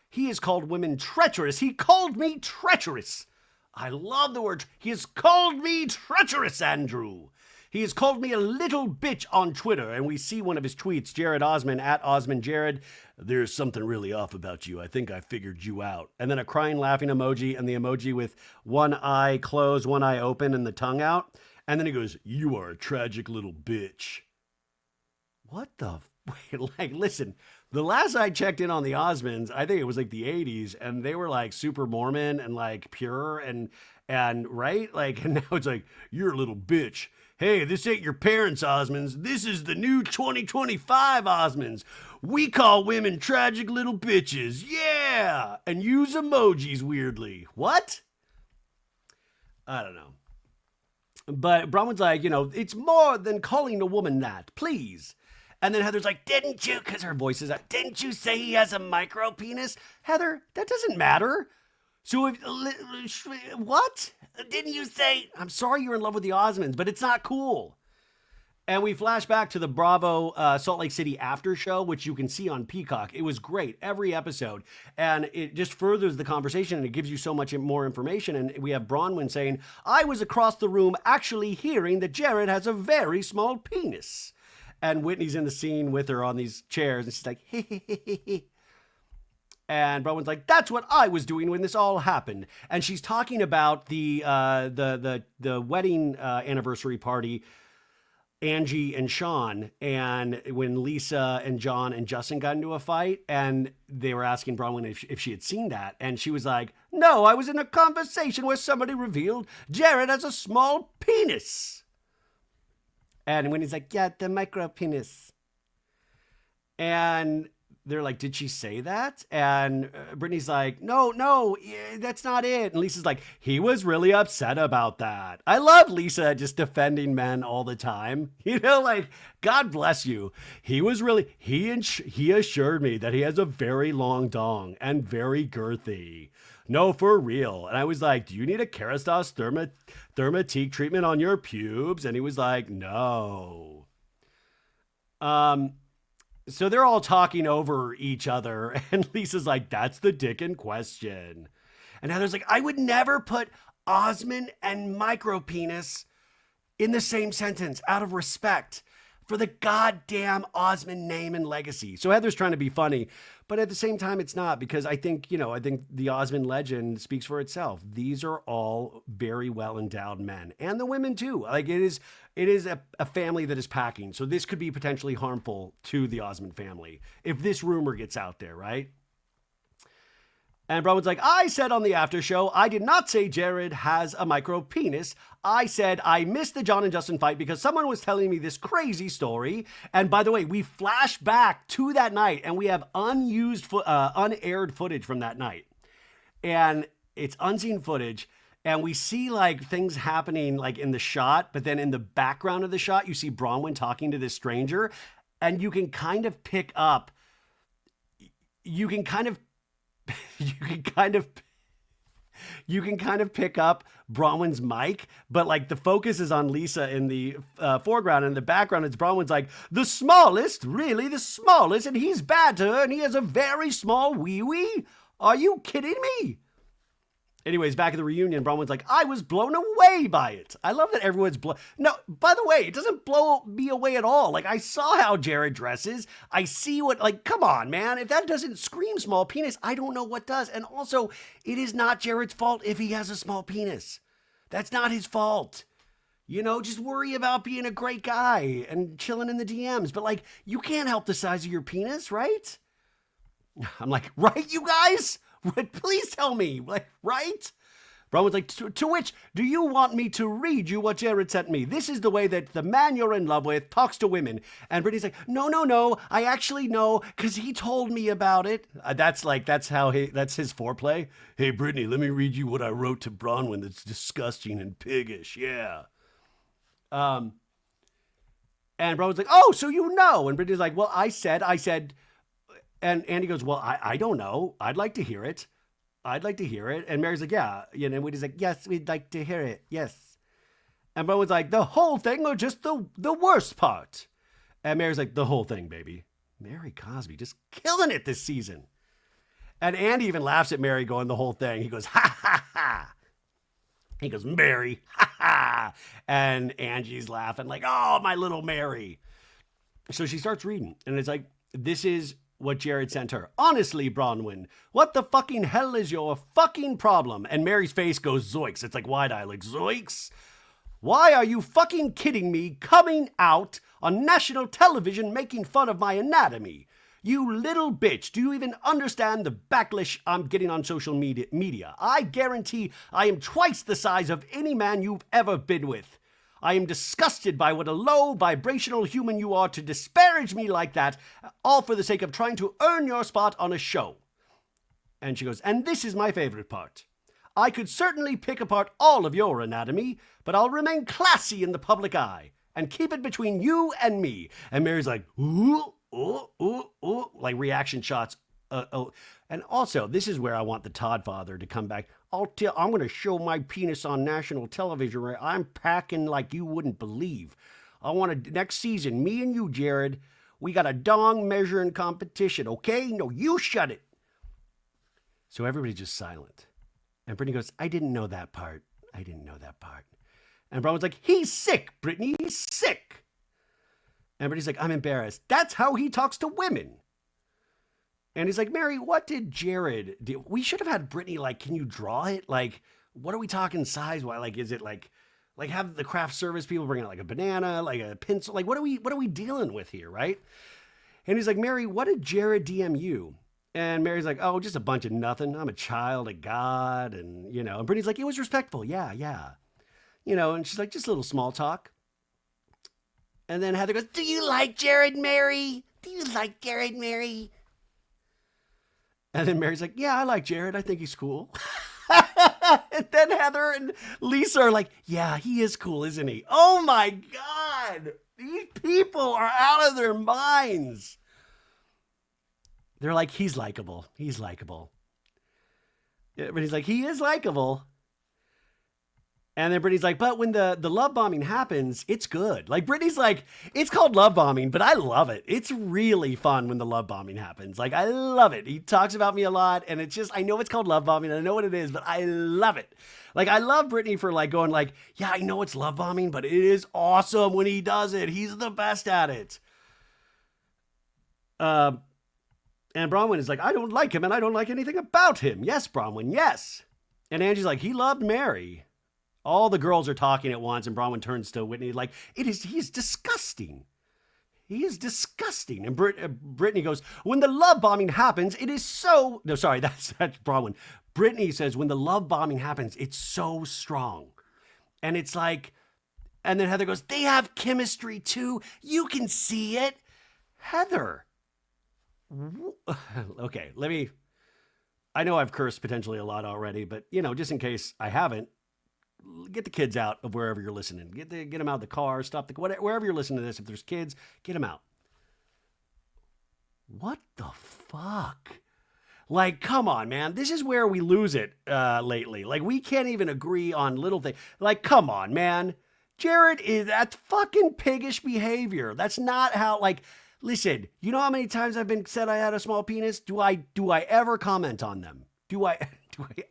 He has called women treacherous. He called me treacherous." I love the word. "He has called me treacherous, Andrew. He has called me a little bitch on Twitter." And we see one of his tweets, Jared Osmond, at Osmond Jared. "There's something really off about you. I think I figured you out." And then a crying, laughing emoji and the emoji with one eye closed, one eye open, and the tongue out. And then he goes, "You are a tragic little bitch." What the... Wait, like, listen, the last I checked in on the Osmonds, I think it was like the 80s, and they were like super Mormon and like pure and right? Like, and now it's like, "You're a little bitch. Hey, this ain't your parents' Osmonds. This is the new 2025 Osmonds. We call women tragic little bitches. Yeah!" And use emojis weirdly. What? I don't know. But Bronwyn's like, "You know, it's more than calling a woman that, please." And then Heather's like, "Didn't you," because her voice is like, "Didn't you say he has a micro penis?" Heather, that doesn't matter. So if, what? "Didn't you say..." I'm sorry you're in love with the Osmonds, but it's not cool. And we flash back to the Bravo Salt Lake City after show, which you can see on Peacock. It was great, every episode. And it just furthers the conversation and it gives you so much more information. And we have Bronwyn saying, "I was across the room actually hearing that Jared has a very small penis." And Whitney's in the scene with her on these chairs. And she's like, "Hey." And Bronwyn's like, "That's what I was doing when this all happened." And she's talking about the wedding anniversary party, Angie and Sean, and when Lisa and John and Justin got into a fight, and they were asking Bronwyn if she had seen that, and she was like, "No, I was in a conversation where somebody revealed Jared has a small penis." And when he's like, "Yeah, the micro penis." And they're like, did she say that? And Brittany's like, no, that's not it. And Lisa's like, he was really upset about that. I love Lisa just defending men all the time. You know, like, God bless you. He assured me that he has a very long dong and very girthy. No, for real. And I was like, do you need a Kerastase Thermatique treatment on your pubes? And he was like, no. So they're all talking over each other, and Lisa's like, that's the dick in question. And Heather's like, I would never put osmond and micropenis in the same sentence out of respect for the goddamn Osmond name and legacy. So Heather's trying to be funny, but at the same time, it's not, because I think the Osmond legend speaks for itself. These are all very well endowed men, and the women too. Like, it is a family that is packing. So this could be potentially harmful to the Osmond family if this rumor gets out there, right? And Bronwyn's like, I said on the after show, I did not say Jared has a micro penis. I said I missed the John and Justin fight because someone was telling me this crazy story. And by the way, we flash back to that night and we have unaired footage from that night. And it's unseen footage. And we see like things happening like in the shot, but then in the background of the shot, you see Bronwyn talking to this stranger, and you can kind of pick up, pick up Bronwyn's mic, but like the focus is on Lisa in the foreground, and in the background it's Bronwyn's like, really the smallest, and he's bad to her, and he has a very small wee-wee? Are you kidding me? Anyways, back at the reunion, Bronwyn's like, I was blown away by it. I love that everyone's No, by the way, it doesn't blow me away at all. Like, I saw how Jared dresses. I see come on, man. If that doesn't scream small penis, I don't know what does. And also, it is not Jared's fault if he has a small penis. That's not his fault. You know, just worry about being a great guy and chilling in the DMs. But like, you can't help the size of your penis, right? I'm like, right, you guys? Please tell me, like, right? Bronwyn's like, to which, do you want me to read you what Jared sent me? This is the way that the man you're in love with talks to women. And Brittany's like, no, I actually know, because he told me about it. That's his foreplay. Hey, Brittany, let me read you what I wrote to Bronwyn that's disgusting and piggish, yeah. And Bronwyn's like, oh, so you know. And Brittany's like, well, I said, and Andy goes, well, I don't know. I'd like to hear it. And Mary's like, yeah. And Woody's like, yes, we'd like to hear it. Yes. And Bronwyn's like, the whole thing or just the worst part? And Mary's like, the whole thing, baby. Mary Cosby just killing it this season. And Andy even laughs at Mary going the whole thing. He goes, ha, ha, ha. He goes, Mary, ha, ha. And Angie's laughing like, oh, my little Mary. So she starts reading. And it's like, this is what Jared sent her. Honestly, Bronwyn, what the fucking hell is your fucking problem? And Mary's face goes zoinks. It's like wide-eye, like zoinks. Why are you fucking kidding me coming out on national television making fun of my anatomy? You little bitch, do you even understand the backlash I'm getting on social media? I guarantee I am twice the size of any man you've ever been with. I am disgusted by what a low vibrational human you are to disparage me like that, all for the sake of trying to earn your spot on a show. And she goes, and this is my favorite part. I could certainly pick apart all of your anatomy, but I'll remain classy in the public eye and keep it between you and me. And Mary's like, ooh, ooh, ooh, ooh, like reaction shots. And also, this is where I want the Todd father to come back. I'm going to show my penis on national television where I'm packing like you wouldn't believe. Next season, me and you, Jared, we got a dong measuring competition, okay? No, you shut it. So everybody's just silent. And Brittany goes, I didn't know that part. And Bronwyn's like, he's sick, Brittany, he's sick. And Brittany's like, I'm embarrassed. That's how he talks to women. And he's like, Mary, what did Jared do? We should have had Brittany, like, can you draw it? Like, what are we talking size-wise? Like, is it like have the craft service people bring out like a banana, like a pencil? Like, what are we dealing with here, right? And he's like, Mary, what did Jared DM you? And Mary's like, oh, just a bunch of nothing. I'm a child of God. And, and Brittany's like, it was respectful. Yeah. And she's like, just a little small talk. And then Heather goes, do you like Jared, Mary? And then Mary's like, yeah, I like Jared. I think he's cool. And then Heather and Lisa are like, yeah, he is cool, isn't he? Oh my God. These people are out of their minds. They're like, he's likable. He's likable. But he's like, he is likable. And then Brittany's like, but when the love bombing happens, it's good. Like, Brittany's like, it's called love bombing, but I love it. It's really fun when the love bombing happens. Like, I love it. He talks about me a lot, and it's just, I know it's called love bombing. I know what it is, but I love it. Like, I love Brittany for like going like, yeah, I know it's love bombing, but it is awesome when he does it. He's the best at it. And Bronwyn is like, I don't like him, and I don't like anything about him. Yes, Bronwyn, yes. And Angie's like, he loved Mary. All the girls are talking at once, and Bronwyn turns to Whitney like, he's disgusting. He is disgusting. And Brittany goes, when the love bombing happens, it is so... No, sorry, that's Bronwyn. Brittany says, when the love bombing happens, it's so strong. And it's like... And then Heather goes, they have chemistry too. You can see it. Heather. Okay, let me... I know I've cursed potentially a lot already, but, just in case I haven't, get the kids out of wherever you're listening. Get them out of the car, stop wherever you're listening to this. If there's kids, get them out. What the fuck? Like, come on, man. This is where we lose it lately. Like, we can't even agree on little things. Like, come on, man. Jared that's fucking piggish behavior. That's not how, like, listen, you know how many times I've been said I had a small penis? Do I ever comment on them? Do I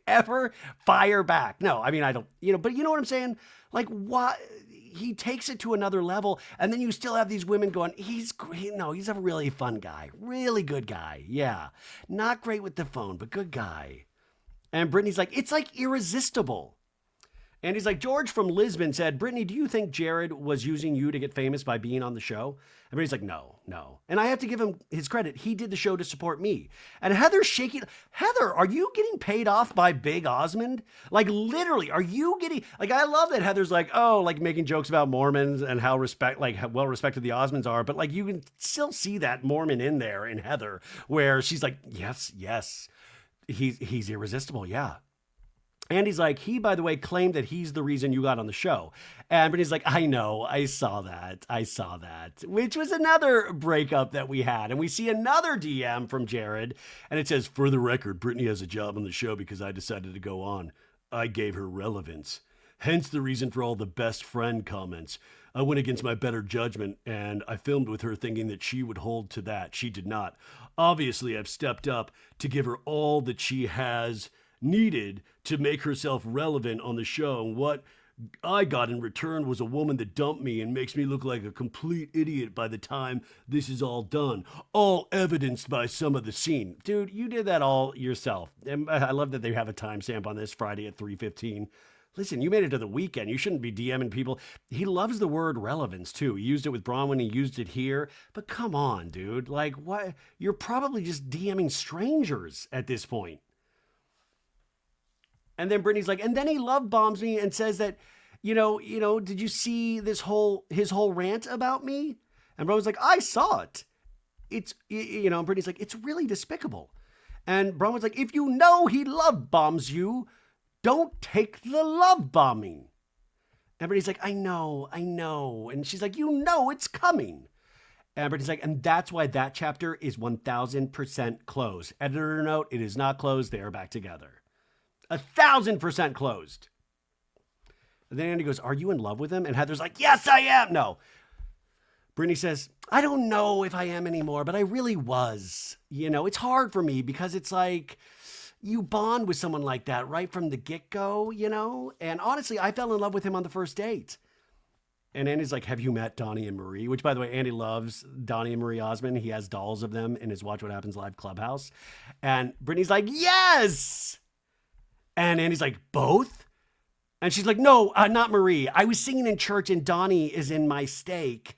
ever fire back? No, I mean, I don't, but you know what I'm saying? Like, what? He takes it to another level, and then you still have these women going, he's a really fun guy, really good guy. Yeah. Not great with the phone, but good guy. And Brittany's like, it's like irresistible. And he's like, George from Lisbon said, Brittany, do you think Jared was using you to get famous by being on the show? And Brittany's like, no. And I have to give him his credit. He did the show to support me. And Heather's shaking. Heather, are you getting paid off by Big Osmond? Like, literally, are you getting, like, I love that Heather's like, oh, like making jokes about Mormons and how well respected the Osmonds are. But like, you can still see that Mormon in there in Heather, where she's like, yes, he's irresistible. Yeah. And he's like, he, by the way, claimed that he's the reason you got on the show. And Brittany's like, I know, I saw that. Which was another breakup that we had. And we see another DM from Jared. And it says, for the record, Brittany has a job on the show because I decided to go on. I gave her relevance. Hence the reason for all the best friend comments. I went against my better judgment, and I filmed with her thinking that she would hold to that. She did not. Obviously, I've stepped up to give her all that she has needed to make herself relevant on the show. And what I got in return was a woman that dumped me and makes me look like a complete idiot by the time this is all done. All evidenced by some of the scene. Dude, you did that all yourself. And I love that they have a timestamp on this, Friday at 3:15. Listen, you made it to the weekend. You shouldn't be DMing people. He loves the word relevance, too. He used it with Bronwyn. He used it here. But come on, dude. Like, what? You're probably just DMing strangers at this point. And then Brittany's like, and then he love bombs me and says that, did you see his whole rant about me? And Bronwyn's like, I saw it. It's, and Brittany's like, it's really despicable. And Bronwyn's like, if you know he love bombs you, don't take the love bombing. And Brittany's like, I know. And she's like, it's coming. And Brittany's like, and that's why that chapter is 1000% closed. Editor note, it is not closed. They are back together. 1000% closed. And then Andy goes, are you in love with him? And Heather's like, yes, I am. No. Brittany says, I don't know if I am anymore, but I really was. It's hard for me because it's like you bond with someone like that right from the get-go, And honestly, I fell in love with him on the first date. And Andy's like, have you met Donnie and Marie? Which, by the way, Andy loves Donnie and Marie Osmond. He has dolls of them in his Watch What Happens Live clubhouse. And Brittany's like, yes. And Andy's like, both? And she's like, no, not Marie. I was singing in church and Donnie is in my stake.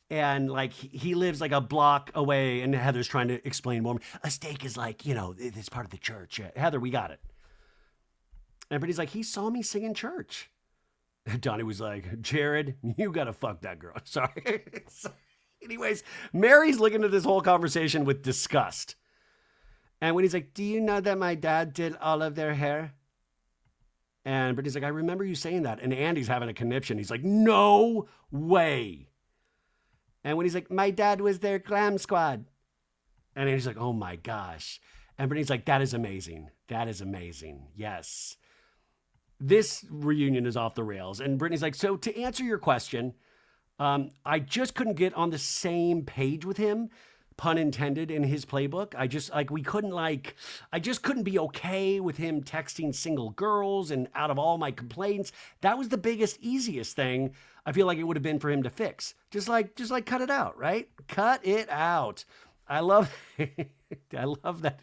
And like, he lives like a block away. And Heather's trying to explain more. A stake is like, it's part of the church. Heather, we got it. And Brittany's like, he saw me sing in church. And Donnie was like, Jared, you got to fuck that girl. Sorry. Anyways, Mary's looking at this whole conversation with disgust. And when he's like, do you know that my dad did all of their hair? And Brittany's like, I remember you saying that. And Andy's having a conniption. He's like, no way. And when he's like, my dad was their glam squad. And Andy's like, oh my gosh. And Brittany's like, that is amazing. That is amazing. Yes. This reunion is off the rails. And Brittany's like, so to answer your question, I just couldn't get on the same page with him, pun intended, in his playbook. I just couldn't be okay with him texting single girls. And out of all my complaints, that was the biggest, easiest thing I feel like it would have been for him to fix. Just like cut it out, right? Cut it out. I love that.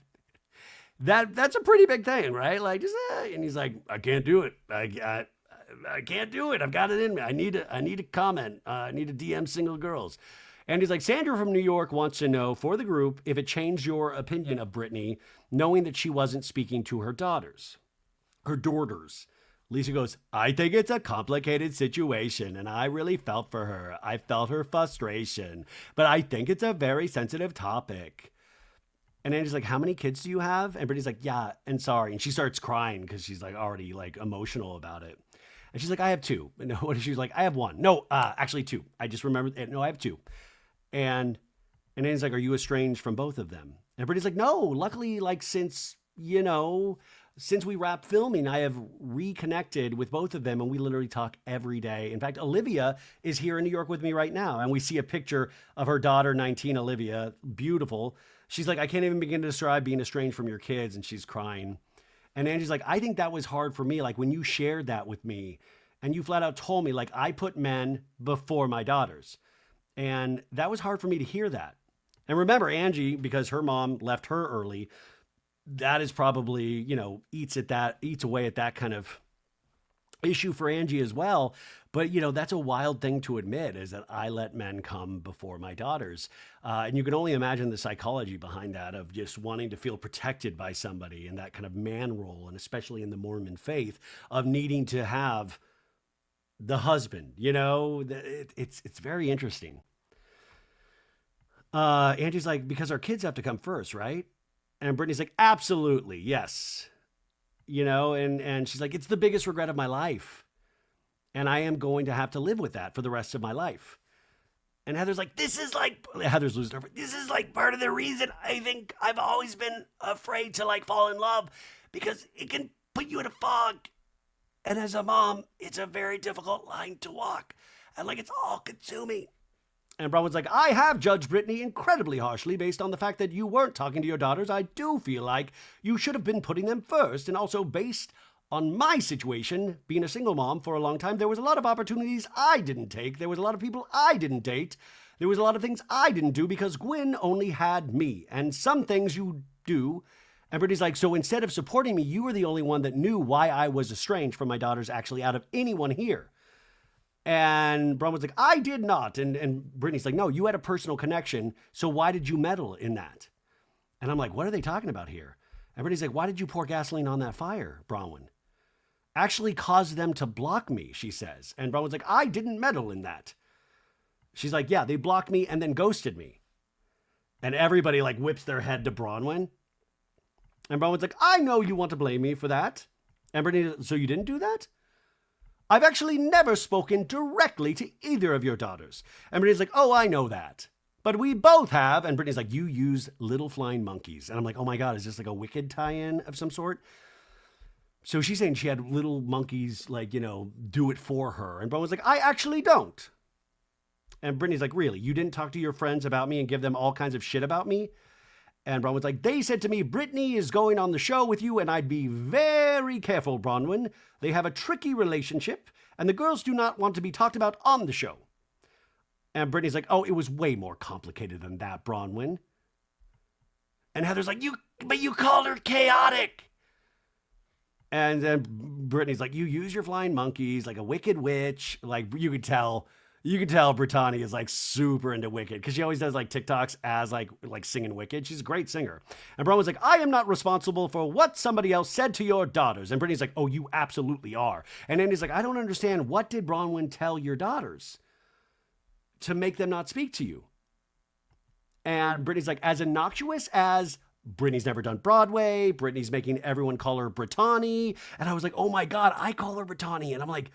That's a pretty big thing, right? Like, and he's like, I can't do it. I can't do it. I've got it in me. I need a comment. I need to DM single girls. And he's like, Sandra from New York wants to know for the group if it changed your opinion of Brittany, knowing that she wasn't speaking to her daughters. Lisa goes, I think it's a complicated situation, and I really felt for her. I felt her frustration, but I think it's a very sensitive topic. And Andy's like, how many kids do you have? And Brittany's like, yeah, and sorry. And she starts crying because she's like already like emotional about it. And she's like, I have two. And she's like, I have one. No, actually two. I just remembered. No, I have two. And Andy's like, are you estranged from both of them? And Brittany's like, no, luckily, like since we wrapped filming, I have reconnected with both of them and we literally talk every day. In fact, Olivia is here in New York with me right now. And we see a picture of her daughter, 19, Olivia, beautiful. She's like, I can't even begin to describe being estranged from your kids. And she's crying. And Angie's like, I think that was hard for me. Like when you shared that with me and you flat out told me, like, I put men before my daughters. And that was hard for me to hear that. And remember, Angie, because her mom left her early, that is probably, eats away at that kind of issue for Angie as well. But, that's a wild thing to admit, is that I let men come before my daughters. And you can only imagine the psychology behind that, of just wanting to feel protected by somebody and that kind of man role. And especially in the Mormon faith of needing to have the husband, it's very interesting. Angie's like, because our kids have to come first, right? And Brittany's like, absolutely, yes. And she's like, it's the biggest regret of my life. And I am going to have to live with that for the rest of my life. And Heather's like, this is like part of the reason I think I've always been afraid to like fall in love, because it can put you in a fog. And as a mom, it's a very difficult line to walk. And like, it's all consuming. And Bronwyn's like, I have judged Brittany incredibly harshly based on the fact that you weren't talking to your daughters. I do feel like you should have been putting them first. And also based on my situation, being a single mom for a long time, there was a lot of opportunities I didn't take. There was a lot of people I didn't date. There was a lot of things I didn't do because Gwen only had me. And some things you do. And Brittany's like, so instead of supporting me, you were the only one that knew why I was estranged from my daughters, actually, out of anyone here. And Bronwyn's like, I did not. And Brittany's like, no, you had a personal connection. So why did you meddle in that? And I'm like, what are they talking about here? And Brittany's like, why did you pour gasoline on that fire, Bronwyn? Actually caused them to block me, she says. And Bronwyn's like, I didn't meddle in that. She's like, yeah, they blocked me and then ghosted me. And everybody like whips their head to Bronwyn. And Bronwyn's like, I know you want to blame me for that. And Brittany, so you didn't do that? I've actually never spoken directly to either of your daughters. And Brittany's like, oh, I know that. But we both have. And Brittany's like, you use little flying monkeys. And I'm like, oh my God, is this like a Wicked tie-in of some sort? So she's saying she had little monkeys, like, do it for her. And Bronwyn's like, I actually don't. And Brittany's like, really? You didn't talk to your friends about me and give them all kinds of shit about me? And Bronwyn's like, they said to me, Brittany is going on the show with you, and I'd be very careful, Bronwyn. They have a tricky relationship, and the girls do not want to be talked about on the show. And Brittany's like, oh, it was way more complicated than that, Bronwyn. And Heather's like, but you called her chaotic. And then Brittany's like, you use your flying monkeys like a wicked witch. Like, you could tell Brittany is like super into Wicked, because she always does like TikToks as like singing Wicked. She's a great singer. And Bronwyn's like, I am not responsible for what somebody else said to your daughters. And Brittany's like, oh, you absolutely are. And Andy's like, I don't understand. What did Bronwyn tell your daughters to make them not speak to you? And Brittany's like, as innocuous as Brittany's never done Broadway. Brittany's making everyone call her Brittany. And I was like, oh my God, I call her Brittany. And I'm like,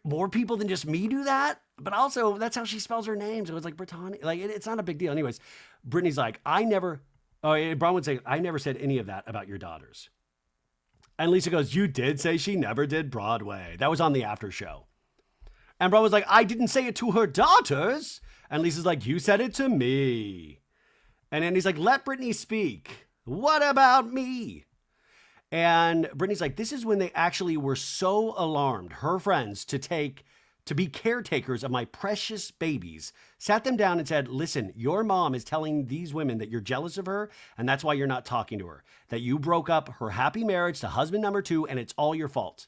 more people than just me do that? But also, that's how she spells her name. So it's like Brittany. Like, it's not a big deal. Anyways, Brittany's like, Braun would say, I never said any of that about your daughters. And Lisa goes, you did say she never did Broadway. That was on the after show. And Braun was like, I didn't say it to her daughters. And Lisa's like, you said it to me. And Andy's like, let Brittany speak. What about me? And Brittany's like, this is when they actually were so alarmed, her friends, to be caretakers of my precious babies, sat them down and said, listen, your mom is telling these women that you're jealous of her, and that's why you're not talking to her, that you broke up her happy marriage to husband number 2, and it's all your fault.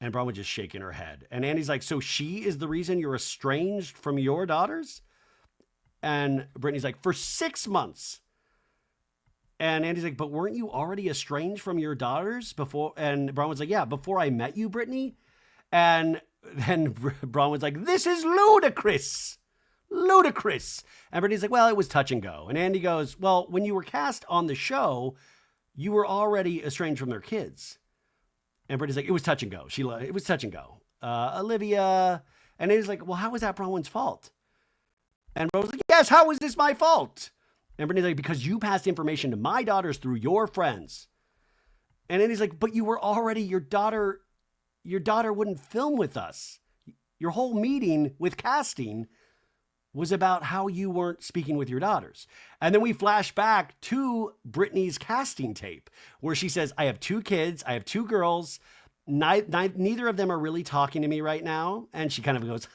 And Braun was just shaking her head. And Andy's like, so she is the reason you're estranged from your daughters? And Brittany's like, for 6 months. And Andy's like, but weren't you already estranged from your daughters before? And Braun was like, yeah, before I met you, Brittany. And then Braun was like, this is ludicrous. Ludicrous. And Brittany's like, well, it was touch and go. And Andy goes, well, when you were cast on the show, you were already estranged from their kids. And Brittany's like, it was touch and go. It was touch and go. Olivia. And Andy's like, well, how was that Braun's fault? And Braun was like, yes, how is this my fault? And Brittany's like, because you passed information to my daughters through your friends. And Andy's like, but you were already, your daughter wouldn't film with us. Your whole meeting with casting was about how you weren't speaking with your daughters. And then we flash back to Brittany's casting tape where she says, I have 2 kids. I have 2 girls. Neither of them are really talking to me right now. And she kind of goes,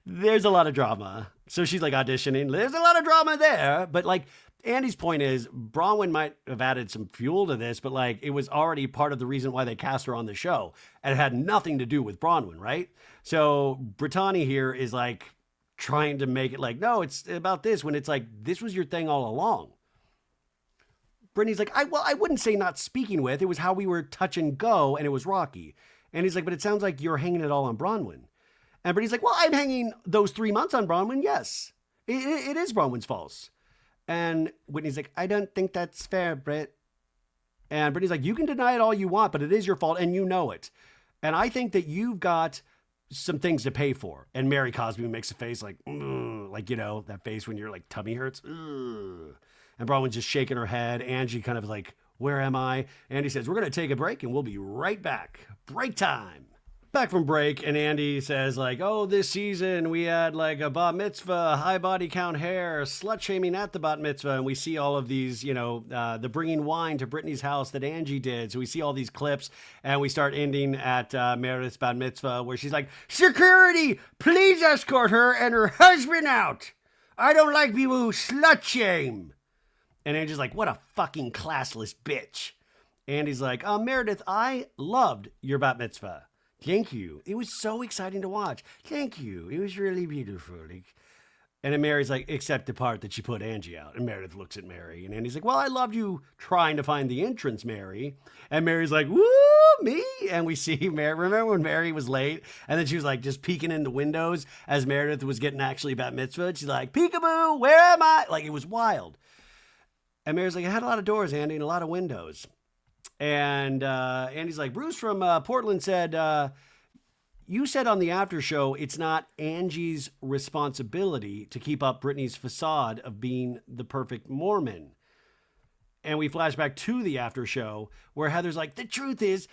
there's a lot of drama. So she's like auditioning. There's a lot of drama there. But like Andy's point is Bronwyn might have added some fuel to this, but like it was already part of the reason why they cast her on the show. And it had nothing to do with Bronwyn, right? So Brittany here is like trying to make it like, no, it's about this, when it's like, this was your thing all along. Brittany's like, I wouldn't say not speaking with. It was how we were touch and go, and it was rocky. And he's like, but it sounds like you're hanging it all on Bronwyn. And Brittany's like, well, I'm hanging those 3 months on Bronwyn. Yes, it is Bronwyn's fault. And Whitney's like, I don't think that's fair, Britt. And Brittany's like, you can deny it all you want, but it is your fault, and you know it. And I think that you've got some things to pay for. And Mary Cosby makes a face like, you know, that face when your like tummy hurts. Ugh. And Bronwyn's just shaking her head. Angie kind of like, where am I? Andy says, we're going to take a break and we'll be right back. Break time. Back from break, and Andy says like, oh, this season we had like a bat mitzvah, high body count hair, slut shaming at the bat mitzvah. And we see all of these, you know, the bringing wine to Brittany's house that Angie did. So we see all these clips, and we start ending at Meredith's bat mitzvah where she's like, security, please escort her and her husband out. I don't like people who slut shame. And Angie's like, what a fucking classless bitch. Andy's like, Meredith, I loved your bat mitzvah. Thank you. It was so exciting to watch. Thank you. It was really beautiful. And then Mary's like, except the part that she put Angie out. And Meredith looks at Mary. And Andy's like, well, I loved you trying to find the entrance, Mary. And Mary's like, woo, me? And we see Mary. Remember when Mary was late? And then she was like just peeking in the windows as Meredith was getting actually bat mitzvah. She's like, peekaboo, where am I? Like, it was wild. And Mary's like, I had a lot of doors, Andy, and a lot of windows. And Andy's like, Bruce from Portland said, you said on the after show, it's not Angie's responsibility to keep up Brittany's facade of being the perfect Mormon. And we flash back to the after show where Heather's like, the truth is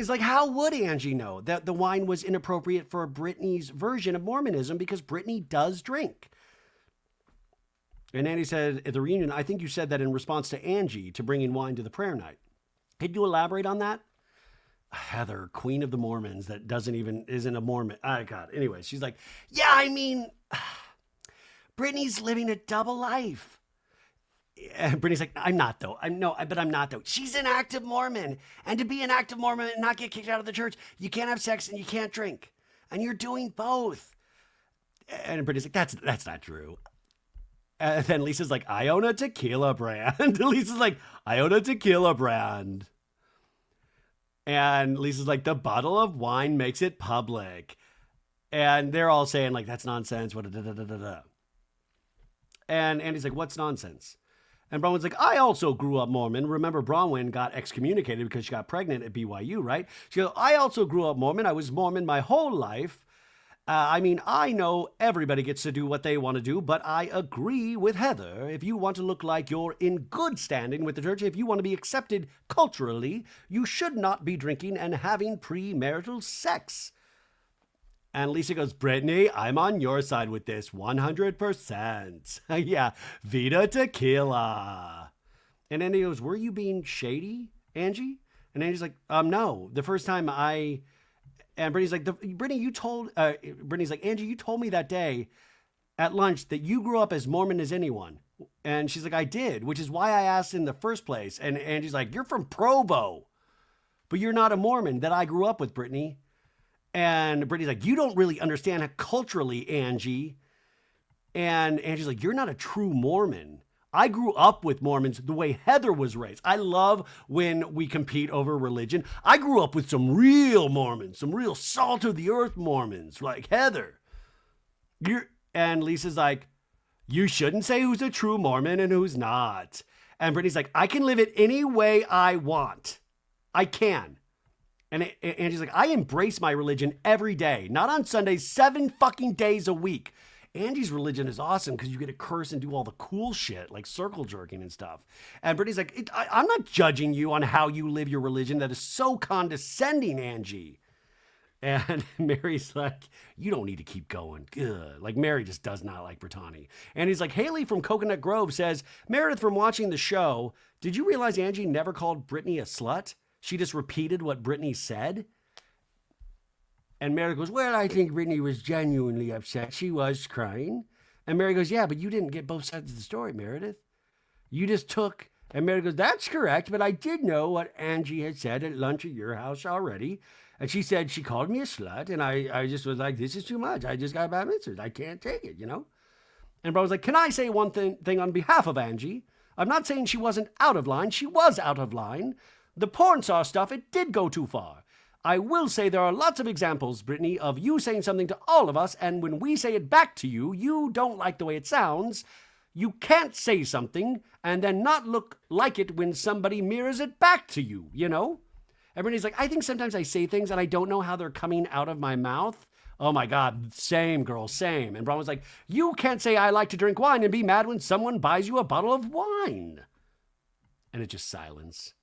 like, how would Angie know that the wine was inappropriate for Brittany's version of Mormonism because Brittany does drink? And Andy said at the reunion, I think you said that in response to Angie to bringing wine to the prayer night. Could you elaborate on that? Heather, queen of the Mormons, that isn't a Mormon. I got it. Anyway, she's like, yeah, I mean, Brittany's living a double life. And Brittany's like, I'm not though. I'm not though. She's an active Mormon. And to be an active Mormon and not get kicked out of the church, you can't have sex and you can't drink. And you're doing both. And Brittany's like, that's not true. And then Lisa's like, I own a tequila brand. Lisa's like, I own a tequila brand. And Lisa's like, the bottle of wine makes it public. And they're all saying like, that's nonsense. And Andy's like, what's nonsense? And Bronwyn's like, I also grew up Mormon. Remember, Bronwyn got excommunicated because she got pregnant at BYU, right? She goes, I also grew up Mormon. I was Mormon my whole life. I mean, I know everybody gets to do what they want to do, but I agree with Heather. If you want to look like you're in good standing with the church, if you want to be accepted culturally, you should not be drinking and having premarital sex. And Lisa goes, Brittany, I'm on your side with this 100%. Yeah, Vita Tequila. And then he goes, were you being shady, Angie? And Angie's like, no. The first time And Brittany's like, Brittany's like, Angie, you told me that day at lunch that you grew up as Mormon as anyone. And she's like, I did, which is why I asked in the first place. And Angie's like, you're from Provo, but you're not a Mormon that I grew up with, Brittany. And Brittany's like, you don't really understand culturally, Angie. And Angie's like, you're not a true Mormon. I grew up with Mormons the way Heather was raised. I love when we compete over religion. I grew up with some real Mormons, some real salt of the earth Mormons, like Heather. And Lisa's like, you shouldn't say who's a true Mormon and who's not. And Brittany's like, I can live it any way I want. I can. And Angie's like, I embrace my religion every day, not on Sundays, 7 fucking days a week. Angie's religion is awesome because you get to curse and do all the cool shit like circle jerking and stuff. And Brittany's like, I'm not judging you on how you live your religion. That is so condescending, Angie. And Mary's like, you don't need to keep going. Good. Like Mary just does not like Brittany. And he's like, Haley from Coconut Grove says, Meredith from watching the show, did you realize Angie never called Brittany a slut? She just repeated what Brittany said. And Mary goes, well, I think Brittany was genuinely upset. She was crying. And Mary goes, yeah, but you didn't get both sides of the story, Meredith. You just took, and Mary goes, that's correct, but I did know what Angie had said at lunch at your house already. And she said she called me a slut, and I just was like, this is too much. I just got bad mitzvahs. I can't take it, you know? And Bro was like, can I say one thing on behalf of Angie? I'm not saying she wasn't out of line. She was out of line. The porn star stuff, it did go too far. I will say there are lots of examples, Brittany, of you saying something to all of us, and when we say it back to you, you don't like the way it sounds. You can't say something and then not look like it when somebody mirrors it back to you, you know? And Brittany's like, I think sometimes I say things and I don't know how they're coming out of my mouth. Oh my God, same, girl, same. And Braun was like, you can't say I like to drink wine and be mad when someone buys you a bottle of wine. And it's just silence.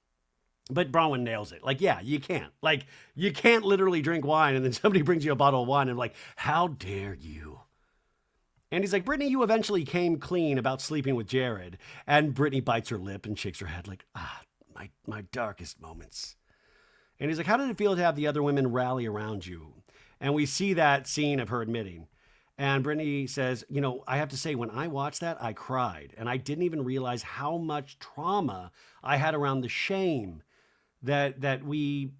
But Bronwyn nails it. Like, yeah, you can't. Like, you can't literally drink wine and then somebody brings you a bottle of wine and like, how dare you? And he's like, Brittany, you eventually came clean about sleeping with Jared. And Brittany bites her lip and shakes her head like, my darkest moments. And he's like, how did it feel to have the other women rally around you? And we see that scene of her admitting. And Brittany says, you know, I have to say, when I watched that, I cried. And I didn't even realize how much trauma I had around the shame that we,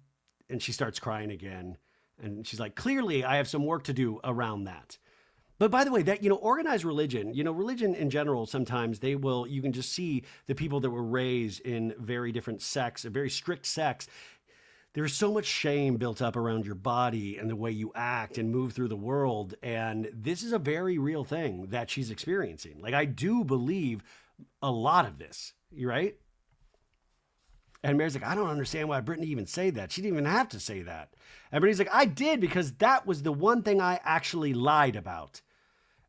and she starts crying again. And she's like, clearly I have some work to do around that. But by the way, that, you know, organized religion, you know, religion in general, sometimes you can just see the people that were raised in very different sects, a very strict sects. There's so much shame built up around your body and the way you act and move through the world. And this is a very real thing that she's experiencing. Like, I do believe a lot of this, right? And Mary's like, I don't understand why Brittany even said that. She didn't even have to say that. And Brittany's like, I did, because that was the one thing I actually lied about.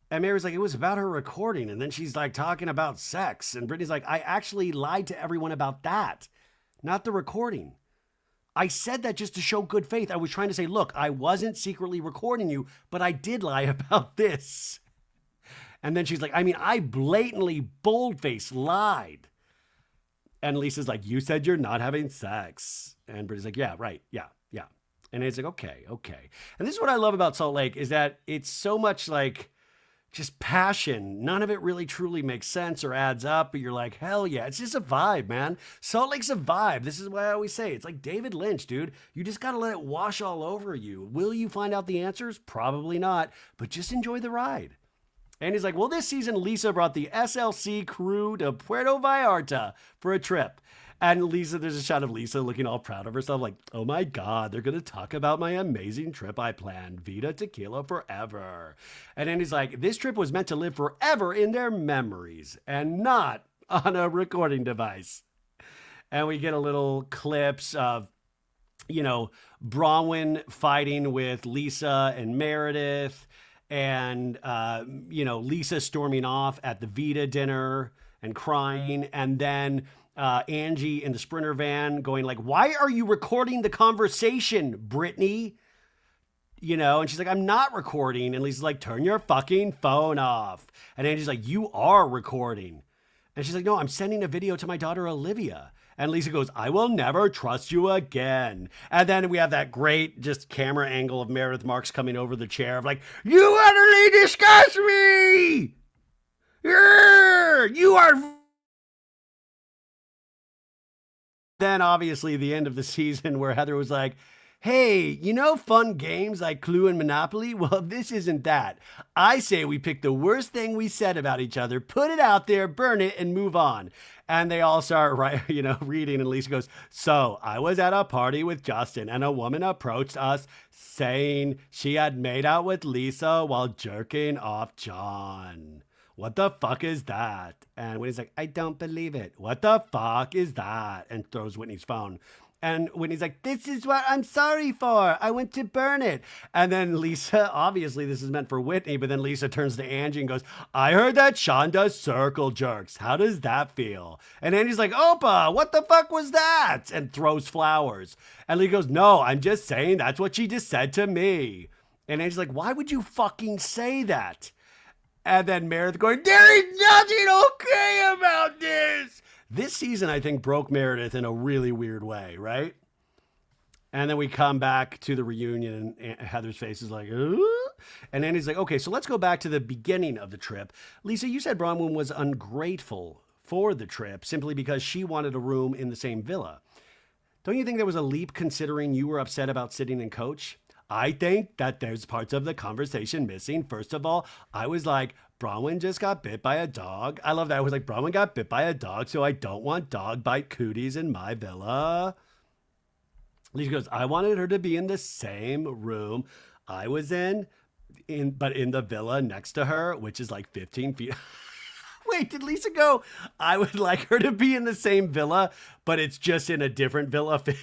And Mary's like, it was about her recording. And then she's like talking about sex. And Brittany's like, I actually lied to everyone about that, not the recording. I said that just to show good faith. I was trying to say, look, I wasn't secretly recording you, but I did lie about this. And then she's like, I mean, I blatantly bold-faced lied. And Lisa's like, you said you're not having sex. And Brittany's like, yeah, right. Yeah. And it's like, okay. And this is what I love about Salt Lake, is that it's so much like just passion. None of it really truly makes sense or adds up, but you're like, hell yeah, it's just a vibe, man. Salt Lake's a vibe. This is what I always say. It's like David Lynch, dude. You just got to let it wash all over you. Will you find out the answers? Probably not, but just enjoy the ride. And he's like, well, this season, Lisa brought the SLC crew to Puerto Vallarta for a trip. And Lisa, there's a shot of Lisa looking all proud of herself, like, oh my God, they're going to talk about my amazing trip I planned. Vita Tequila forever. And then he's like, this trip was meant to live forever in their memories and not on a recording device. And we get a little clips of, Bronwyn fighting with Lisa and Meredith, and, Lisa storming off at the Vita dinner and crying. And then Angie in the Sprinter van going like, why are you recording the conversation, Brittany? And she's like, I'm not recording. And Lisa's like, turn your fucking phone off. And Angie's like, you are recording. And she's like, no, I'm sending a video to my daughter, Olivia. And Lisa goes, I will never trust you again. And then we have that great just camera angle of Meredith Marks coming over the chair of like, you utterly disgust me. You are. Then obviously the end of the season where Heather was like, hey, fun games like Clue and Monopoly? Well, this isn't that. I say we pick the worst thing we said about each other, put it out there, burn it, and move on. And they all start, reading, and Lisa goes, so I was at a party with Justin, and a woman approached us saying she had made out with Lisa while jerking off John. What the fuck is that? And Whitney's like, I don't believe it. What the fuck is that? And throws Whitney's phone. And Whitney's like, this is what I'm sorry for. I went to burn it. And then Lisa, obviously this is meant for Whitney, but then Lisa turns to Angie and goes, I heard that Sean does circle jerks. How does that feel? And Angie's like, Opa, what the fuck was that? And throws flowers. And Lisa goes, no, I'm just saying that's what she just said to me. And Angie's like, why would you fucking say that? And then Meredith going, there is nothing okay about this. This season, I think, broke Meredith in a really weird way, right? And then we come back to the reunion, and Heather's face is like, ooh. And Andy's like, okay, so let's go back to the beginning of the trip. Lisa, you said Bronwyn was ungrateful for the trip simply because she wanted a room in the same villa. Don't you think there was a leap considering you were upset about sitting in coach? I think that there's parts of the conversation missing. First of all, I was like, Bronwyn just got bit by a dog. I love that. I was like, Bronwyn got bit by a dog, so I don't want dog bite cooties in my villa. Lisa goes, I wanted her to be in the same room I was but in the villa next to her, which is like 15 feet. Wait, did Lisa go, I would like her to be in the same villa, but it's just in a different villa. But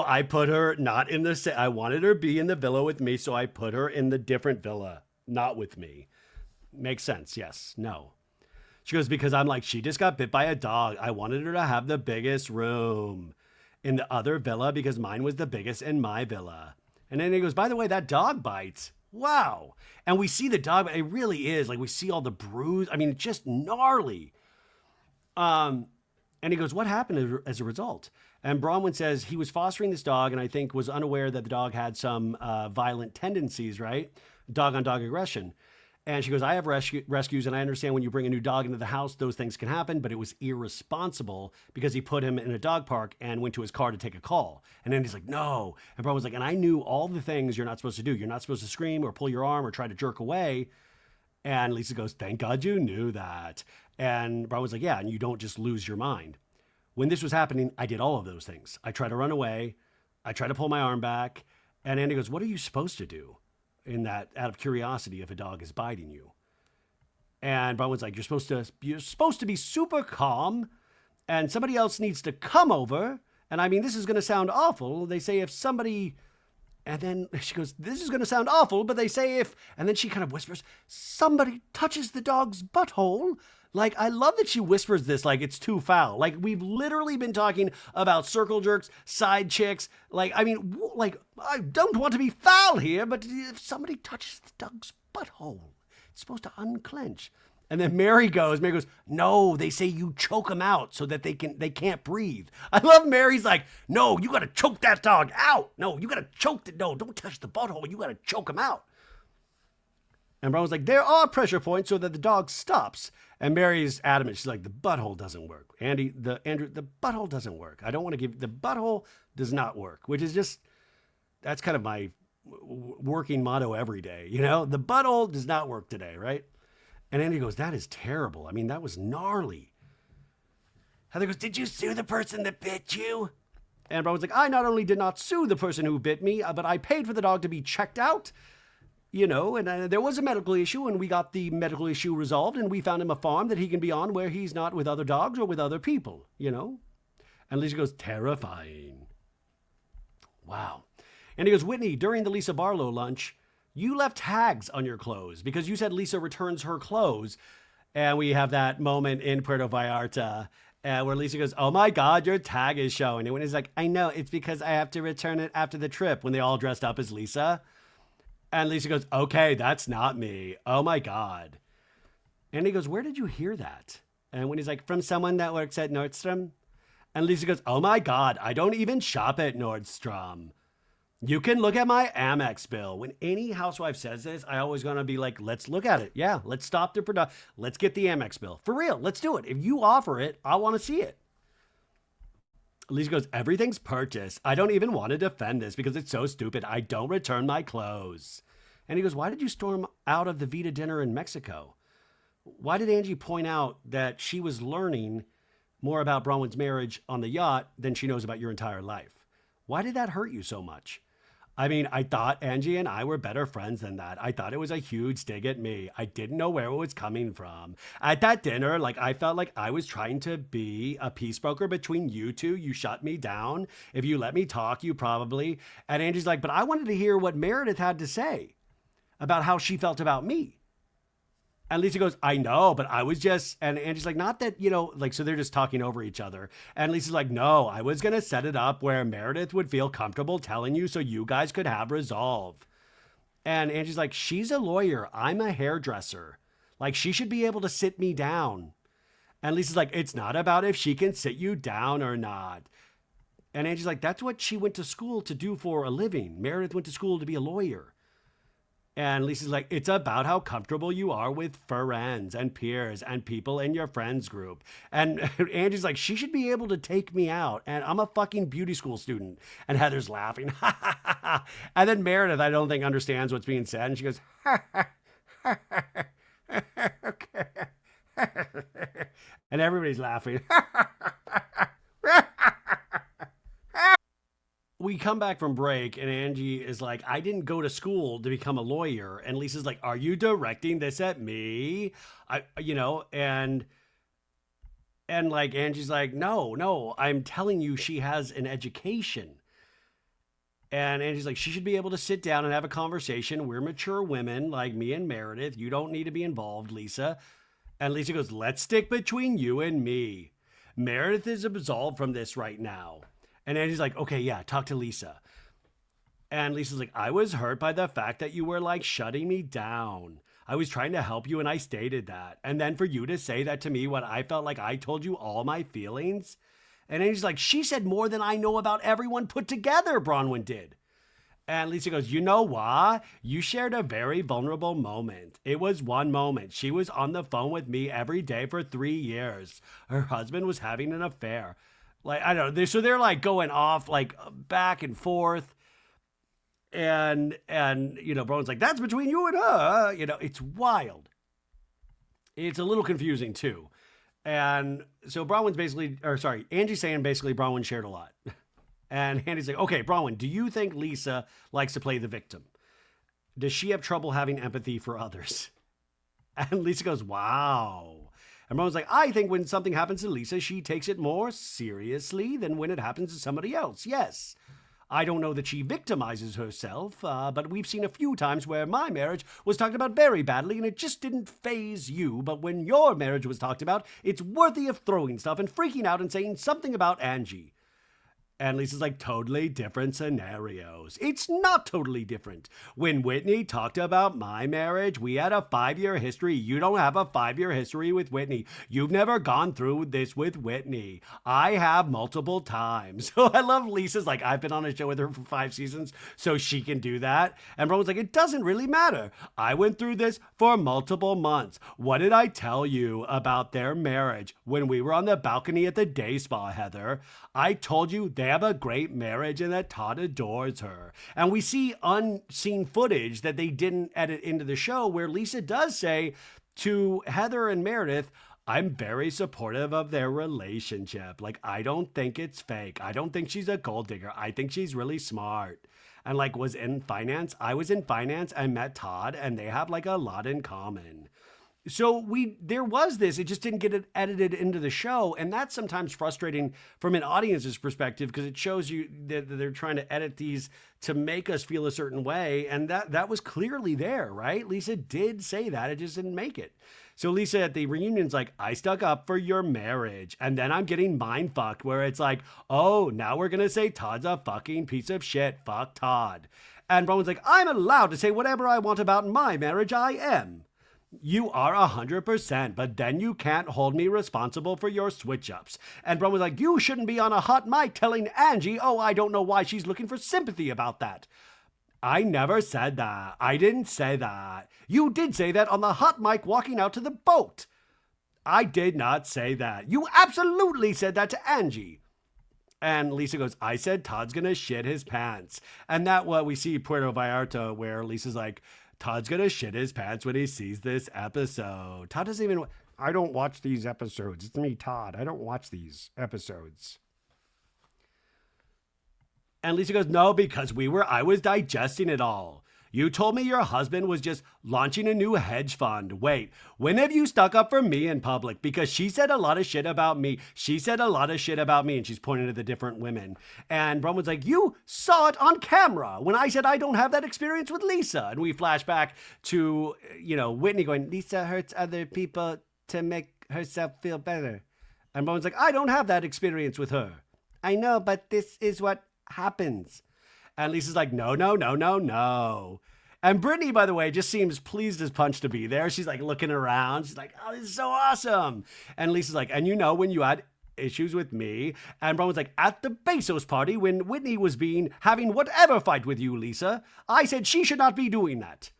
I put her not in the same, I wanted her to be in the villa with me, so I put her in the different villa, not with me. Makes sense. Yes. No. She goes, because I'm like, she just got bit by a dog. I wanted her to have the biggest room in the other villa because mine was the biggest in my villa. And then he goes, by the way, that dog bites. Wow. And we see the dog, it really is like, we see all the bruise. I mean, it's just gnarly. And he goes, what happened as a result? And Bronwyn says he was fostering this dog and I think was unaware that the dog had some violent tendencies, right? Dog on dog aggression. And she goes, I have rescues, and I understand when you bring a new dog into the house, those things can happen, but it was irresponsible because he put him in a dog park and went to his car to take a call. And then he's like, no. And Bronwyn's like, and I knew all the things you're not supposed to do. You're not supposed to scream or pull your arm or try to jerk away. And Lisa goes, thank God you knew that. And Bronwyn's like, yeah, and you don't just lose your mind. When this was happening, I did all of those things. I tried to run away. I tried to pull my arm back. And Andy goes, what are you supposed to do? In that, out of curiosity, if a dog is biting you. And Bronwyn's like, you're supposed to be super calm, and somebody else needs to come over. And I mean, this is going to sound awful. They say if somebody, and then she goes, this is going to sound awful, but they say if, and then she kind of whispers, somebody touches the dog's butthole. Like, I love that she whispers this like it's too foul. Like, we've literally been talking about circle jerks, side chicks. Like, I mean, like, I don't want to be foul here, but if somebody touches the dog's butthole, it's supposed to unclench. And then Mary goes, no, they say you choke them out so that they can't breathe. I love Mary's like, no, you got to choke that dog out. No, you got to choke no, don't touch the butthole. You got to choke them out. And Brown was like, there are pressure points so that the dog stops. And Mary's adamant. She's like, the butthole doesn't work. Andrew, the butthole doesn't work. I don't want to give, the butthole does not work, which is just, that's kind of my working motto every day. You know, the butthole does not work today, right? And Andy goes, that is terrible. I mean, that was gnarly. Heather goes, did you sue the person that bit you? And Brown was like, I not only did not sue the person who bit me, but I paid for the dog to be checked out. And there was a medical issue, and we got the medical issue resolved, and we found him a farm that he can be on where he's not with other dogs or with other people. And Lisa goes, terrifying. Wow. And he goes, Whitney, during the Lisa Barlow lunch, you left tags on your clothes because you said Lisa returns her clothes. And we have that moment in Puerto Vallarta where Lisa goes, oh my God, your tag is showing. And Whitney's like, I know, it's because I have to return it after the trip when they all dressed up as Lisa. And Lisa goes, okay, that's not me. Oh my God. And he goes, where did you hear that? And Whitney's like, from someone that works at Nordstrom. And Lisa goes, oh my God, I don't even shop at Nordstrom. You can look at my Amex bill. When any housewife says this, I always gonna be like, let's look at it. Yeah, let's stop the production. Let's get the Amex bill. For real, let's do it. If you offer it, I want to see it. Lisa goes, everything's purchased. I don't even want to defend this because it's so stupid. I don't return my clothes. And he goes, why did you storm out of the Vita dinner in Mexico? Why did Angie point out that she was learning more about Bronwyn's marriage on the yacht than she knows about your entire life? Why did that hurt you so much? I mean, I thought Angie and I were better friends than that. I thought it was a huge dig at me. I didn't know where it was coming from. At that dinner, I felt like I was trying to be a peace broker between you two. You shut me down. If you let me talk, you probably. And Angie's like, but I wanted to hear what Meredith had to say about how she felt about me. And Lisa goes, I know, but I was just, and Angie's like, not that, so they're just talking over each other. And Lisa's like, no, I was going to set it up where Meredith would feel comfortable telling you so you guys could have resolve. And Angie's like, she's a lawyer. I'm a hairdresser. She should be able to sit me down. And Lisa's like, it's not about if she can sit you down or not. And Angie's like, that's what she went to school to do for a living. Meredith went to school to be a lawyer. And Lisa's like, it's about how comfortable you are with friends and peers and people in your friends group. And Angie's like, she should be able to take me out. And I'm a fucking beauty school student. And Heather's laughing. And then Meredith, I don't think, understands what's being said. And she goes, okay. And everybody's laughing. We come back from break and Angie is like, I didn't go to school to become a lawyer. And Lisa's like, are you directing this at me? And Angie's like, no, I'm telling you she has an education. And Angie's like, she should be able to sit down and have a conversation. We're mature women like me and Meredith. You don't need to be involved, Lisa. And Lisa goes, let's stick between you and me. Meredith is absolved from this right now. And Angie's like, okay, yeah, talk to Lisa. And Lisa's like, I was hurt by the fact that you were shutting me down. I was trying to help you and I stated that. And then for you to say that to me when I felt like I told you all my feelings. And Angie's like, she said more than I know about everyone put together, Bronwyn did. And Lisa goes, you know what? You shared a very vulnerable moment. It was one moment. She was on the phone with me every day for 3 years. Her husband was having an affair. I don't know. So they're going off back and forth. And Bronwyn's like, that's between you and her. It's wild. It's a little confusing too. And so Angie's saying basically Bronwyn shared a lot. And Andy's like, okay, Bronwyn, do you think Lisa likes to play the victim? Does she have trouble having empathy for others? And Lisa goes, wow. And Bronwyn's like, I think when something happens to Lisa, she takes it more seriously than when it happens to somebody else. Yes. I don't know that she victimizes herself, but we've seen a few times where my marriage was talked about very badly and it just didn't faze you. But when your marriage was talked about, it's worthy of throwing stuff and freaking out and saying something about Angie. And Lisa's like, totally different scenarios. It's not totally different. When Whitney talked about my marriage, we had a 5-year history. You don't have a 5-year history with Whitney. You've never gone through this with Whitney. I have multiple times. So I love Lisa's like, I've been on a show with her for 5 seasons, so she can do that. And Rowan's like, it doesn't really matter. I went through this for multiple months. What did I tell you about their marriage when we were on the balcony at the day spa, Heather? I told you they have a great marriage and that Todd adores her. And we see unseen footage that they didn't edit into the show where Lisa does say to Heather and Meredith, I'm very supportive of their relationship. I don't think it's fake. I don't think she's a gold digger. I think she's really smart. and like was in finance. I was in finance and met Todd, and they have like a lot in common. So there was this, it just didn't get it edited into the show. And that's sometimes frustrating from an audience's perspective, because it shows you that they're trying to edit these to make us feel a certain way. And that was clearly there, right? Lisa did say that, it just didn't make it. So Lisa at the reunion's like, I stuck up for your marriage. And then I'm getting mind fucked, where it's like, oh, now we're going to say Todd's a fucking piece of shit. Fuck Todd. And Roman's like, I'm allowed to say whatever I want about my marriage. I am. You are 100%, but then you can't hold me responsible for your switch-ups. And Bron was like, you shouldn't be on a hot mic telling Angie, oh, I don't know why she's looking for sympathy about that. I never said that. I didn't say that. You did say that on the hot mic walking out to the boat. I did not say that. You absolutely said that to Angie. And Lisa goes, I said Todd's going to shit his pants. And that what we see Puerto Vallarta, where Lisa's like, Todd's going to shit his pants when he sees this episode. Todd doesn't even... I don't watch these episodes. It's me, Todd. I don't watch these episodes. And Lisa goes, no, because I was digesting it all. You told me your husband was just launching a new hedge fund. Wait, when have you stuck up for me in public? Because she said a lot of shit about me. She said a lot of shit about me. And she's pointing to the different women. And Bron was like, you saw it on camera when I said I don't have that experience with Lisa. And we flash back to, Whitney going, Lisa hurts other people to make herself feel better. And Bron's like, I don't have that experience with her. I know, but this is what happens. And Lisa's like, no. And Brittany, by the way, just seems pleased as punch to be there. She's like looking around. She's like, oh, this is so awesome. And Lisa's like, and when you had issues with me. And Bron was like, at the Bezos party when Whitney was having whatever fight with you, Lisa, I said she should not be doing that.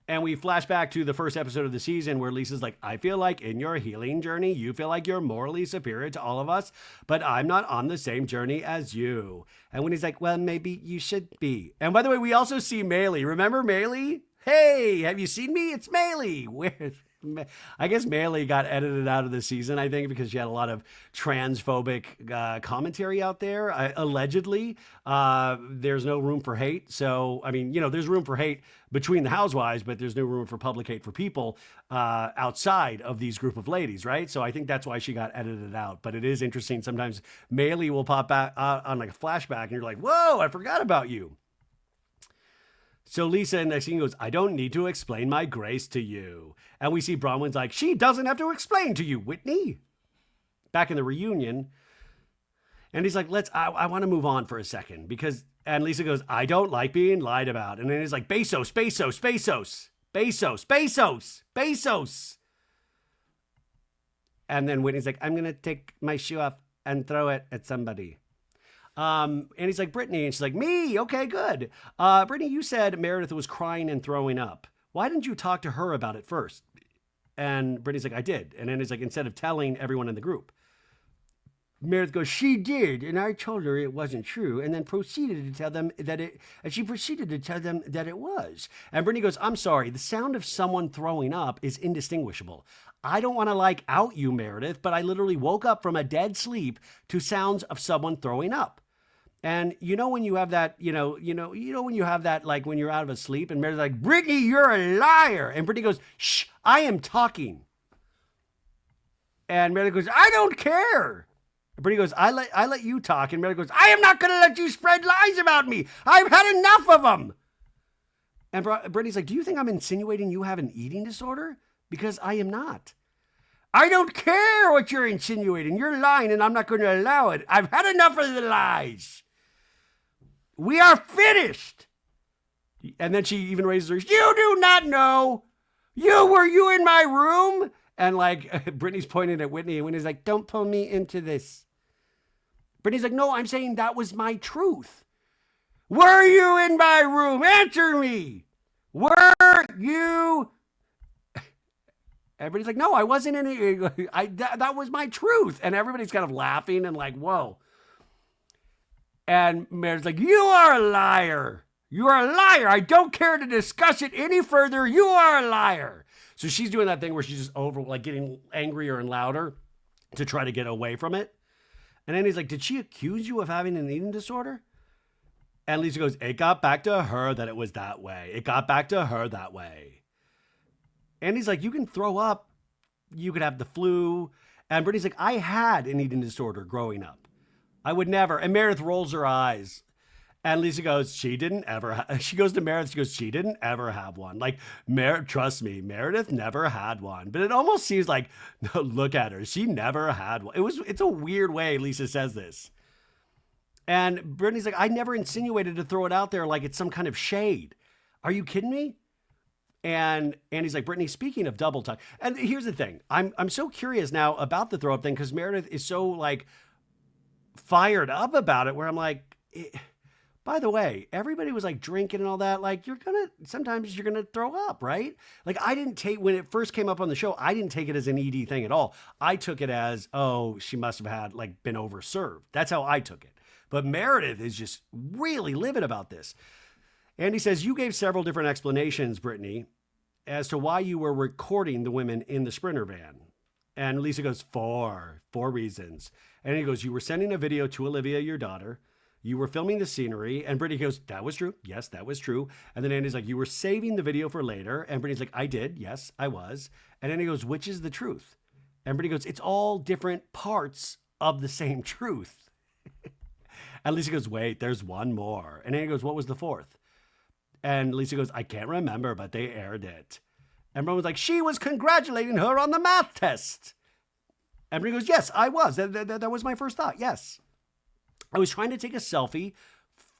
And we flash back to the first episode of the season where Lisa's like, I feel like in your healing journey, you feel like you're morally superior to all of us, but I'm not on the same journey as you. And when he's like, well, maybe you should be. And by the way, we also see Maylee. Remember Maylee? Hey, have you seen me? It's Maylee. I guess Maylee got edited out of the season, I think, because she had a lot of transphobic commentary out there. Allegedly, there's no room for hate. So, I mean, there's room for hate between the Housewives, but there's no room for public hate for people outside of these group of ladies, right? So I think that's why she got edited out. But it is interesting. Sometimes Maylee will pop back on like a flashback, and you're like, whoa, I forgot about you. So Lisa in the next scene goes, I don't need to explain my grace to you. And we see Bronwyn's like, she doesn't have to explain to you, Whitney. Back in the reunion. And he's like, I want to move on for a second. And Lisa goes, I don't like being lied about. And then he's like, Bezos. And then Whitney's like, I'm going to take my shoe off and throw it at somebody. And he's like, Brittany. And she's like, me? Okay, good. Brittany, you said Meredith was crying and throwing up. Why didn't you talk to her about it first? And Brittany's like, I did. And then he's like, instead of telling everyone in the group. Meredith goes, she did. And I told her it wasn't true. And then proceeded to tell them that it was. And Brittany goes, I'm sorry. The sound of someone throwing up is indistinguishable. I don't want to out you, Meredith, but I literally woke up from a dead sleep to sounds of someone throwing up. And when you have that, when you have that, like when you're out of a sleep and Meredith's like, Brittany, you're a liar. And Brittany goes, shh, I am talking. And Meredith goes, I don't care. And Brittany goes, I let you talk. And Meredith goes, I am not going to let you spread lies about me. I've had enough of them. And Brittany's like, do you think I'm insinuating you have an eating disorder? Because I am not. I don't care what you're insinuating. You're lying and I'm not going to allow it. I've had enough of the lies. We are finished. And then she even raises her, you do not know. Were you in my room? And Brittany's pointing at Whitney and Whitney's like, don't pull me into this. Brittany's like, no, I'm saying that was my truth. Were you in my room? Answer me. Were you? Everybody's like, no, I wasn't in it. That was my truth. And everybody's kind of laughing and like, whoa. And Meredith's like, you are a liar. You are a liar. I don't care to discuss it any further. You are a liar. So she's doing that thing where she's just getting angrier and louder to try to get away from it. And then he's like, did she accuse you of having an eating disorder? And Lisa goes, it got back to her that it was that way. It got back to her that way. And he's like, you can throw up. You could have the flu. And Brittany's like, I had an eating disorder growing up. I would never. And Meredith rolls her eyes. And Lisa goes, she didn't ever. She goes to Meredith. She goes, she didn't ever have one. Like, trust me, Meredith never had one. But it almost seems like, no, look at her. She never had one. It's a weird way Lisa says this. And Brittany's like, I never insinuated to throw it out there like it's some kind of shade. Are you kidding me? And Andy's like, Brittany, speaking of double talk. And here's the thing. I'm so curious now about the throw up thing because Meredith is so like fired up about it where I'm like, by the way, everybody was like drinking and all that. Like sometimes you're going to throw up, right? Like I didn't take, when it first came up on the show, I didn't take it as an ED thing at all. I took it as, oh, she must have had like been overserved. That's how I took it. But Meredith is just really livid about this. Andy says, you gave several different explanations, Brittany, as to why you were recording the women in the Sprinter van. And Lisa goes, four reasons. And he goes, you were sending a video to Olivia, your daughter. You were filming the scenery. And Brittany goes, that was true. Yes, that was true. And then Andy's like, you were saving the video for later. And Brittany's like, I did. Yes, I was. And then he goes, which is the truth? And Brittany goes, it's all different parts of the same truth. And Lisa goes, wait, there's one more. And Andy goes, what was the fourth? And Lisa goes, I can't remember, but they aired it. And Brittany was like, she was congratulating her on the math test. And Brittany goes, yes, I was. That was my first thought. Yes. I was trying to take a selfie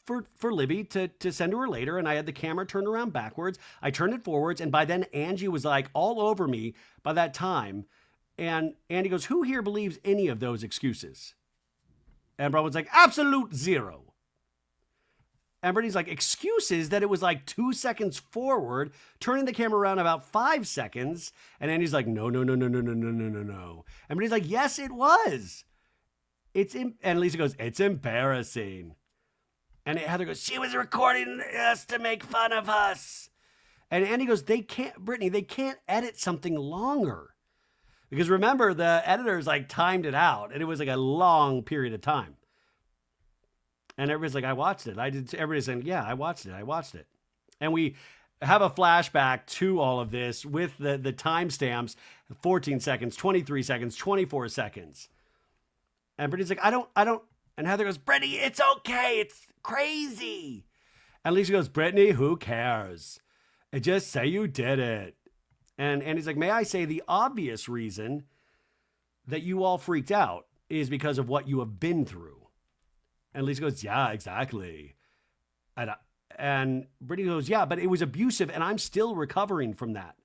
for Libby to send to her later. And I had the camera turned around backwards. I turned it forwards. And by then Angie was like all over me by that time. And Andy goes, who here believes any of those excuses? And Brittany was like, absolute zero. And Brittany's like, excuses that it was like 2 seconds forward, turning the camera around about 5 seconds. And Andy's like, no. And Brittany's like, yes, it was. And Lisa goes, it's embarrassing. And Heather goes, she was recording us to make fun of us. And Andy goes, Brittany, they can't edit something longer. Because remember, the editors like timed it out and it was like a long period of time. And everybody's like, I watched it. Everybody's saying, yeah, I watched it. And we have a flashback to all of this with the timestamps, 14 seconds, 23 seconds, 24 seconds. And Brittany's like, I don't. And Heather goes, Brittany, it's okay. It's crazy. And Lisa goes, Brittany, who cares? And just say you did it. And Andy's like, may I say the obvious reason that you all freaked out is because of what you have been through. And Lisa goes, yeah, exactly. And Brittany goes, yeah, but it was abusive and I'm still recovering from that.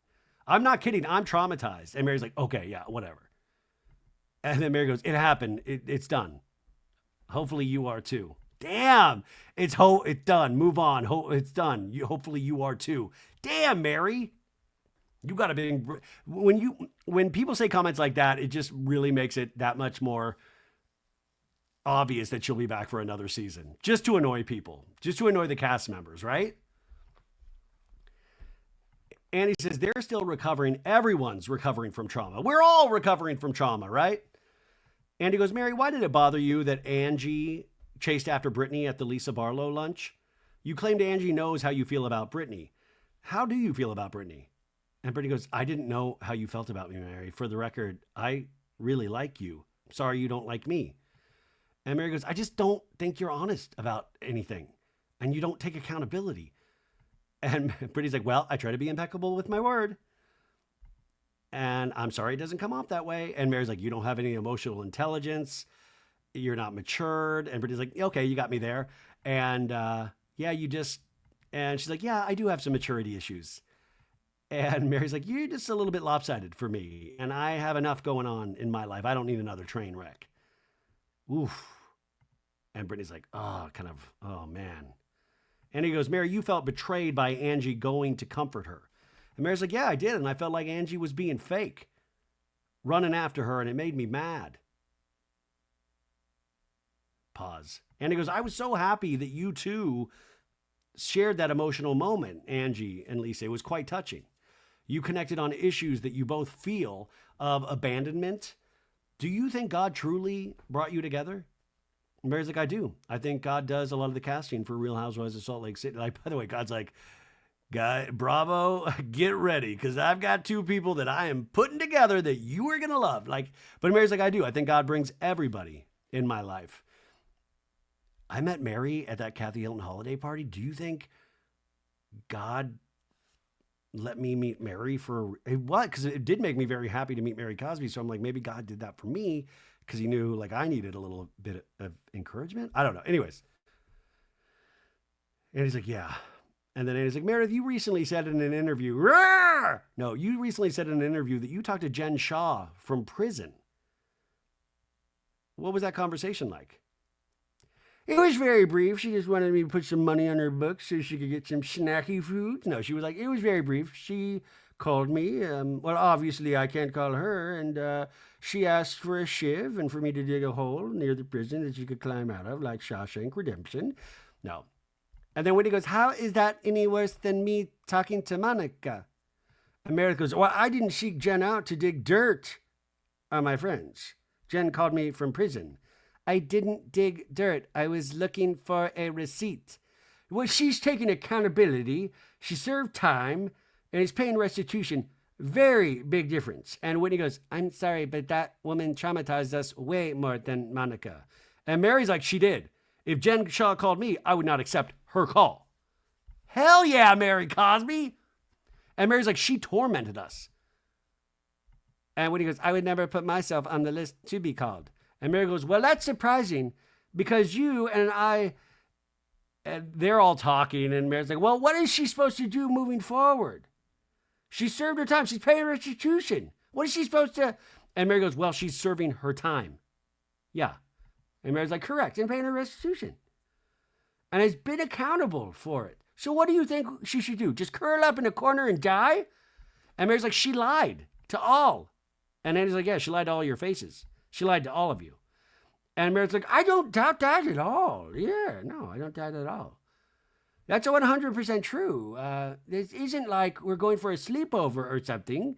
I'm not kidding. I'm traumatized. And Mary's like, okay, yeah, whatever. And then Mary goes, it happened. It's done. Hopefully you are too. Damn. It's done. Move on. It's done. Hopefully you are too. Damn, Mary. You got to be, when people say comments like that, it just really makes it that much more obvious that she'll be back for another season, just to annoy people, just to annoy the cast members, right? And he says they're still recovering. Everyone's recovering from trauma. We're all recovering from trauma, right? And he goes, Mary, why did it bother you that Angie chased after Brittany at the Lisa Barlow lunch? You claimed Angie knows how you feel about Brittany. How do you feel about Brittany? And Brittany goes, I didn't know how you felt about me, Mary. For the record, I really like you. Sorry you don't like me. And Mary goes, I just don't think you're honest about anything. And you don't take accountability. And Brittany's like, well, I try to be impeccable with my word. And I'm sorry it doesn't come off that way. And Mary's like, you don't have any emotional intelligence. You're not matured. And Brittany's like, okay, you got me there. And and she's like, yeah, I do have some maturity issues. And Mary's like, you're just a little bit lopsided for me. And I have enough going on in my life. I don't need another train wreck. Oof. And Brittany's like, oh man. And he goes, Mary, you felt betrayed by Angie going to comfort her. And Mary's like, yeah, I did. And I felt like Angie was being fake, running after her. And it made me mad. Pause. And he goes, I was so happy that you two shared that emotional moment, Angie and Lisa. It was quite touching. You connected on issues that you both feel of abandonment. Do you think God truly brought you together? And Mary's like, I do. I think God does a lot of the casting for Real Housewives of Salt Lake City. Like, by the way, God's like, guy, bravo, get ready, because I've got two people that I am putting together that you are gonna love. Like, but Mary's like, I do. I think God brings everybody in my life. I met Mary at that Kathy Hilton holiday party. Do you think God let me meet Mary for what? Because it did make me very happy to meet Mary Cosby. So I'm like, maybe God did that for me because he knew like I needed a little bit of encouragement. I don't know. Anyways. And he's like, yeah. And then he's like, Meredith, you recently said in an interview, Rawr! No, you recently said in an interview that you talked to Jen Shah from prison. What was that conversation like? It was very brief. She just wanted me to put some money on her books so she could get some snacky food. No, she was like, it was very brief. She called me. Well, obviously I can't call her. And she asked for a shiv and for me to dig a hole near the prison that she could climb out of, like Shawshank Redemption. No. And then Whitney goes, how is that any worse than me talking to Monica? And Meredith goes, well, I didn't seek Jen out to dig dirt on my friends. Jen called me from prison. I didn't dig dirt. I was looking for a receipt. Well, she's taking accountability. She served time and is paying restitution. Very big difference. And Whitney goes, I'm sorry, but that woman traumatized us way more than Monica. And Mary's like, she did. If Jen Shah called me, I would not accept her call. Hell yeah, Mary Cosby. And Mary's like, she tormented us. And Whitney goes, I would never put myself on the list to be called. And Mary goes, well, that's surprising because you and I, and they're all talking. And Mary's like, well, what is she supposed to do moving forward? She served her time. She's paying restitution. What is she supposed to? And Mary goes, well, she's serving her time. Yeah. And Mary's like, correct. And paying her restitution. And has been accountable for it. So what do you think she should do? Just curl up in a corner and die? And Mary's like, she lied to all. And Andy's like, yeah, she lied to all your faces. She lied to all of you. And Meredith's like, I don't doubt that at all. Yeah, no, I don't doubt it at all. That's 100% true. This isn't like we're going for a sleepover or something,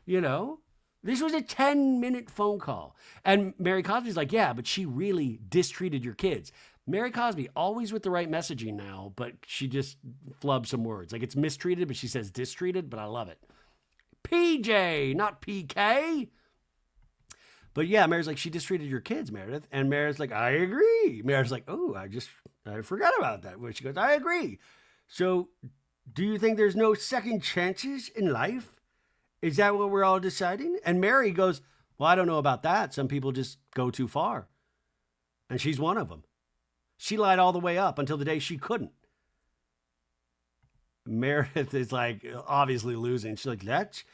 you know. This was a 10-minute phone call. And Mary Cosby's like, yeah, but she really distreated your kids. Mary Cosby, always with the right messaging now, but she just flubs some words. Like it's mistreated, but she says distreated, but I love it. PJ, not PK. But yeah, Mary's like, she distreated your kids, Meredith. And Mary's like, I agree. Mary's like, oh, I forgot about that. Where she goes, I agree. So do you think there's no second chances in life? Is that what we're all deciding? And Mary goes, well, I don't know about that. Some people just go too far. And she's one of them. She lied all the way up until the day she couldn't. Meredith is like, obviously losing. She's like, that's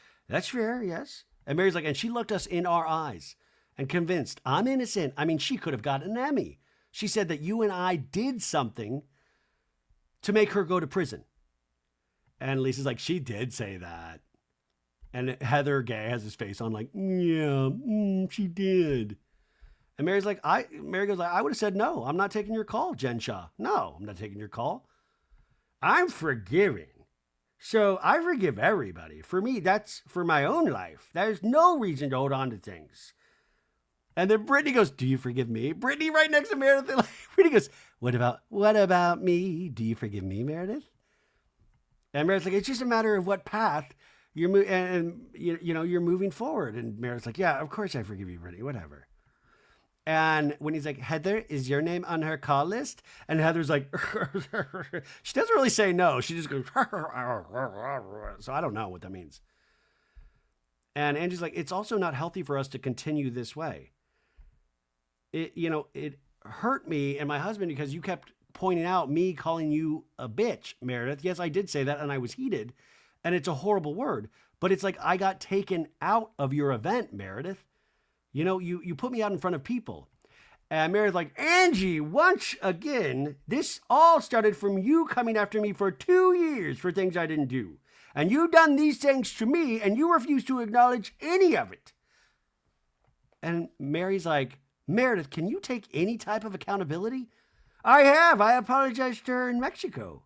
fair, yes. And Mary's like, and she looked us in our eyes and convinced I'm innocent. I mean, she could have gotten an Emmy. She said that you and I did something to make her go to prison. And Lisa's like, she did say that. And Heather Gay has his face on like, yeah, she did. And Mary goes like, I would have said, no, I'm not taking your call, Jen Shah. No, I'm not taking your call. I'm forgiving. So I forgive everybody. For me, that's for my own life. There's no reason to hold on to things. And then Brittany goes, do you forgive me? Brittany right next to Meredith. Brittany goes, what about me? Do you forgive me, Meredith? And Meredith's like, it's just a matter of what path you're you're moving forward. And Meredith's like, yeah, of course I forgive you, Brittany, whatever. And when he's like, Heather, is your name on her call list? And Heather's like, she doesn't really say no. She just goes, so I don't know what that means. And Angie's like, it's also not healthy for us to continue this way. It hurt me and my husband because you kept pointing out me calling you a bitch, Meredith. Yes, I did say that and I was heated and it's a horrible word, but it's like I got taken out of your event, Meredith. You know, you put me out in front of people. And Meredith's like, Angie, once again, this all started from you coming after me for 2 years for things I didn't do. And you done these things to me and you refuse to acknowledge any of it. And Mary's like, Meredith, can you take any type of accountability? I have. I apologized to her in Mexico.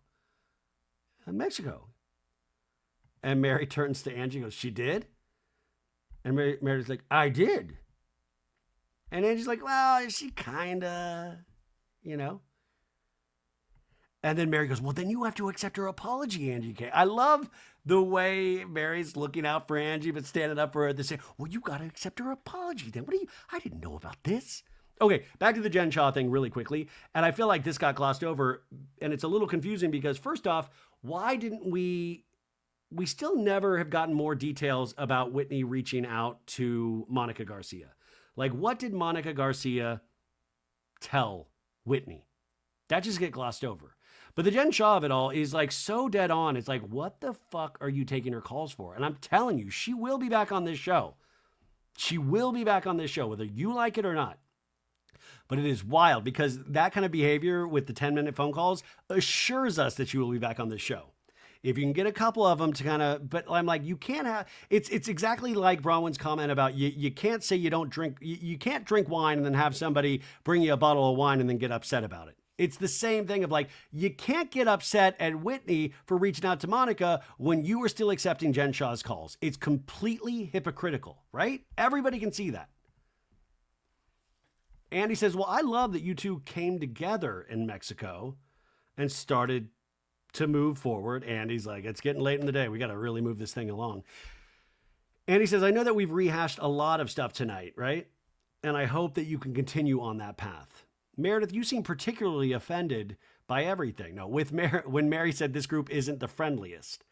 And Mary turns to Angie and goes, she did? And Meredith's like, I did. And Angie's like, well, she kinda. you know? And then Mary goes, well, then you have to accept her apology, Angie K. I love the way Mary's looking out for Angie, but standing up for her at the same. Well, you got to accept her apology then. I didn't know about this. Okay, back to the Jen Shah thing really quickly. And I feel like this got glossed over. And it's a little confusing because first off, why didn't we still never have gotten more details about Whitney reaching out to Monica Garcia. Like, what did Monica Garcia tell Whitney? That just get glossed over. But the Jen Shah of it all is like so dead on. It's like, what the fuck are you taking her calls for? And I'm telling you, she will be back on this show. She will be back on this show, whether you like it or not. But it is wild because that kind of behavior with the 10-minute phone calls assures us that she will be back on this show. If you can get a couple of them to kind of, but I'm like, you can't have, it's exactly like Bronwyn's comment about you can't say you don't drink, you can't drink wine and then have somebody bring you a bottle of wine and then get upset about it. It's the same thing of like, you can't get upset at Whitney for reaching out to Monica when you were still accepting Jen Shah's calls. It's completely hypocritical, right? Everybody can see that. Andy says, well, I love that you two came together in Mexico and started to move forward. Andy's like, it's getting late in the day. We got to really move this thing along. Andy says, I know that we've rehashed a lot of stuff tonight, right? And I hope that you can continue on that path. Meredith, you seem particularly offended by everything. No, when Mary said this group isn't the friendliest.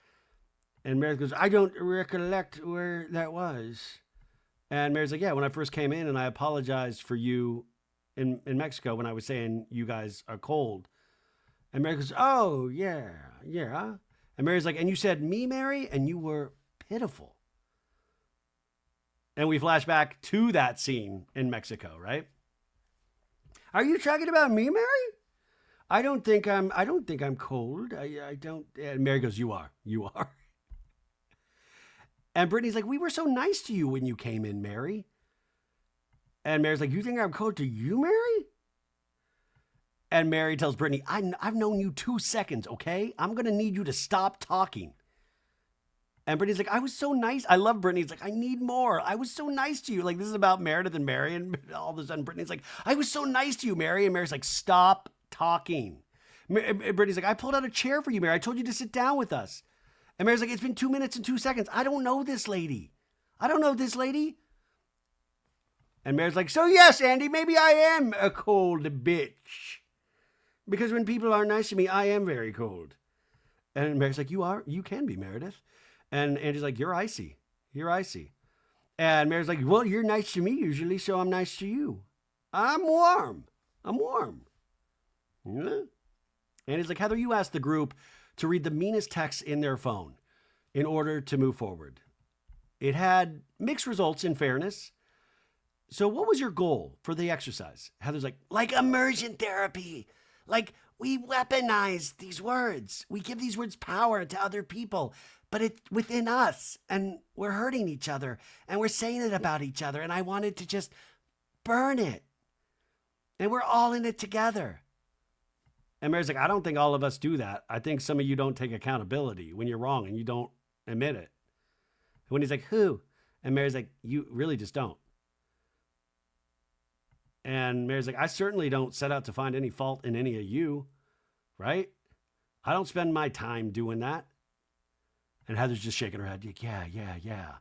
And Meredith goes, I don't recollect where that was. And Mary's like, yeah, when I first came in and I apologized for you in Mexico when I was saying you guys are cold. And Mary goes, oh, yeah. And Mary's like, and you said me, Mary, and you were pitiful. And we flash back to that scene in Mexico, right? Are you talking about me, Mary? I don't think I'm cold. I don't. And Mary goes, you are. And Brittany's like, we were so nice to you when you came in, Mary. And Mary's like, you think I'm cold to you, Mary? And Mary tells Brittany, I've known you 2 seconds, okay? I'm going to need you to stop talking. And Brittany's like, I was so nice. I love Brittany's like, I need more. I was so nice to you. Like, this is about Meredith and Mary. And all of a sudden, Brittany's like, I was so nice to you, Mary. And Mary's like, stop talking. Brittany's like, I pulled out a chair for you, Mary. I told you to sit down with us. And Mary's like, it's been 2 minutes and 2 seconds. I don't know this lady. And Mary's like, so yes, Andy, maybe I am a cold bitch. Because when people are nice to me, I am very cold. And Mary's like, you can be, Meredith. And Andy's like, you're icy. And Mary's like, well, you're nice to me usually, so I'm nice to you. I'm warm. Yeah. Andy's like, Heather, you asked the group to read the meanest texts in their phone in order to move forward. It had mixed results in fairness. So what was your goal for the exercise? Heather's like immersion therapy. Like, we weaponize these words. We give these words power to other people, but it's within us, and we're hurting each other, and we're saying it about each other, and I wanted to just burn it. And we're all in it together. And Mary's like, I don't think all of us do that. I think some of you don't take accountability when you're wrong and you don't admit it. When he's like, who? And Mary's like, you really just don't. And Mary's like, I certainly don't set out to find any fault in any of you, right? I don't spend my time doing that. And Heather's just shaking her head. Like, yeah.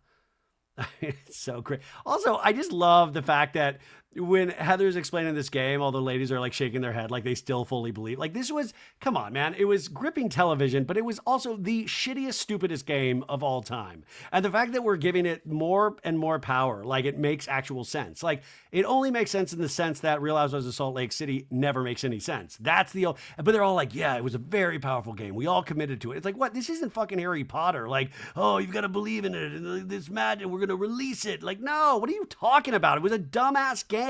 It's so great. Also, I just love the fact that when Heather's explaining this game, all the ladies are like shaking their head like they still fully believe. Like, this was, come on, man. It was gripping television, but it was also the shittiest, stupidest game of all time. And the fact that we're giving it more and more power, like, it makes actual sense. Like, it only makes sense in the sense that Real Housewives of Salt Lake City never makes any sense. That's the, but they're all like, yeah, it was a very powerful game. We all committed to it. It's like, what? This isn't fucking Harry Potter. Like, oh, you've got to believe in it. And this magic, we're going to release it. Like, no, what are you talking about? It was a dumbass game.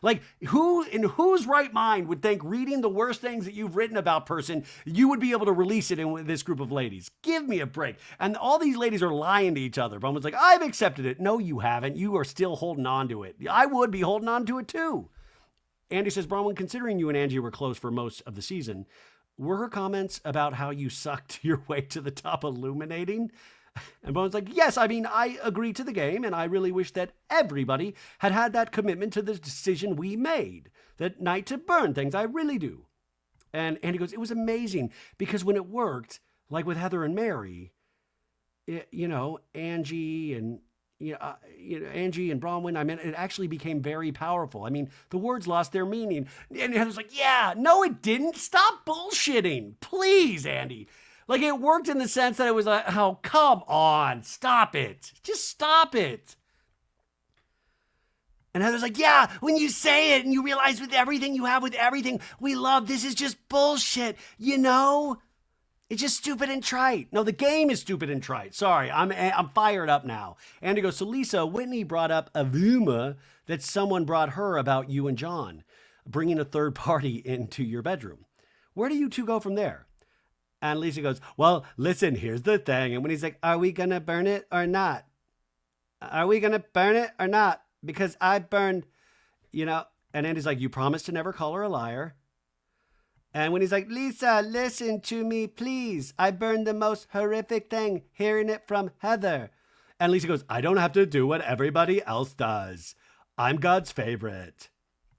Like, who in whose right mind would think reading the worst things that you've written about person, you would be able to release it in this group of ladies? Give me a break. And all these ladies are lying to each other. Bronwyn's like, I've accepted it. No, you haven't. You are still holding on to it. I would be holding on to it too. Andy says, Bronwyn, considering you and Angie were close for most of the season, were her comments about how you sucked your way to the top illuminating? And Bowen's like, yes, I mean, I agree to the game, and I really wish that everybody had had that commitment to the decision we made that night to burn things. I really do. And Andy goes, it was amazing because when it worked, like with Heather and Mary, Angie and Angie and Bronwyn, I mean, it actually became very powerful. I mean, the words lost their meaning. And Heather's like, yeah, no, it didn't. Stop bullshitting. Please, Andy. Like, it worked in the sense that it was like, oh, come on, stop it. Just stop it. And Heather's like, yeah, when you say it and you realize with everything you have, with everything we love, this is just bullshit, It's just stupid and trite. No, the game is stupid and trite. Sorry, I'm fired up now. Andy goes, so Lisa, Whitney brought up a rumor that someone brought her about you and John, bringing a third party into your bedroom. Where do you two go from there? And Lisa goes, well, listen, here's the thing. And when he's like, are we going to burn it or not? Are we going to burn it or not? Because I burned, And Andy's like, you promised to never call her a liar. And when he's like, Lisa, listen to me, please. I burned the most horrific thing, hearing it from Heather. And Lisa goes, I don't have to do what everybody else does. I'm God's favorite.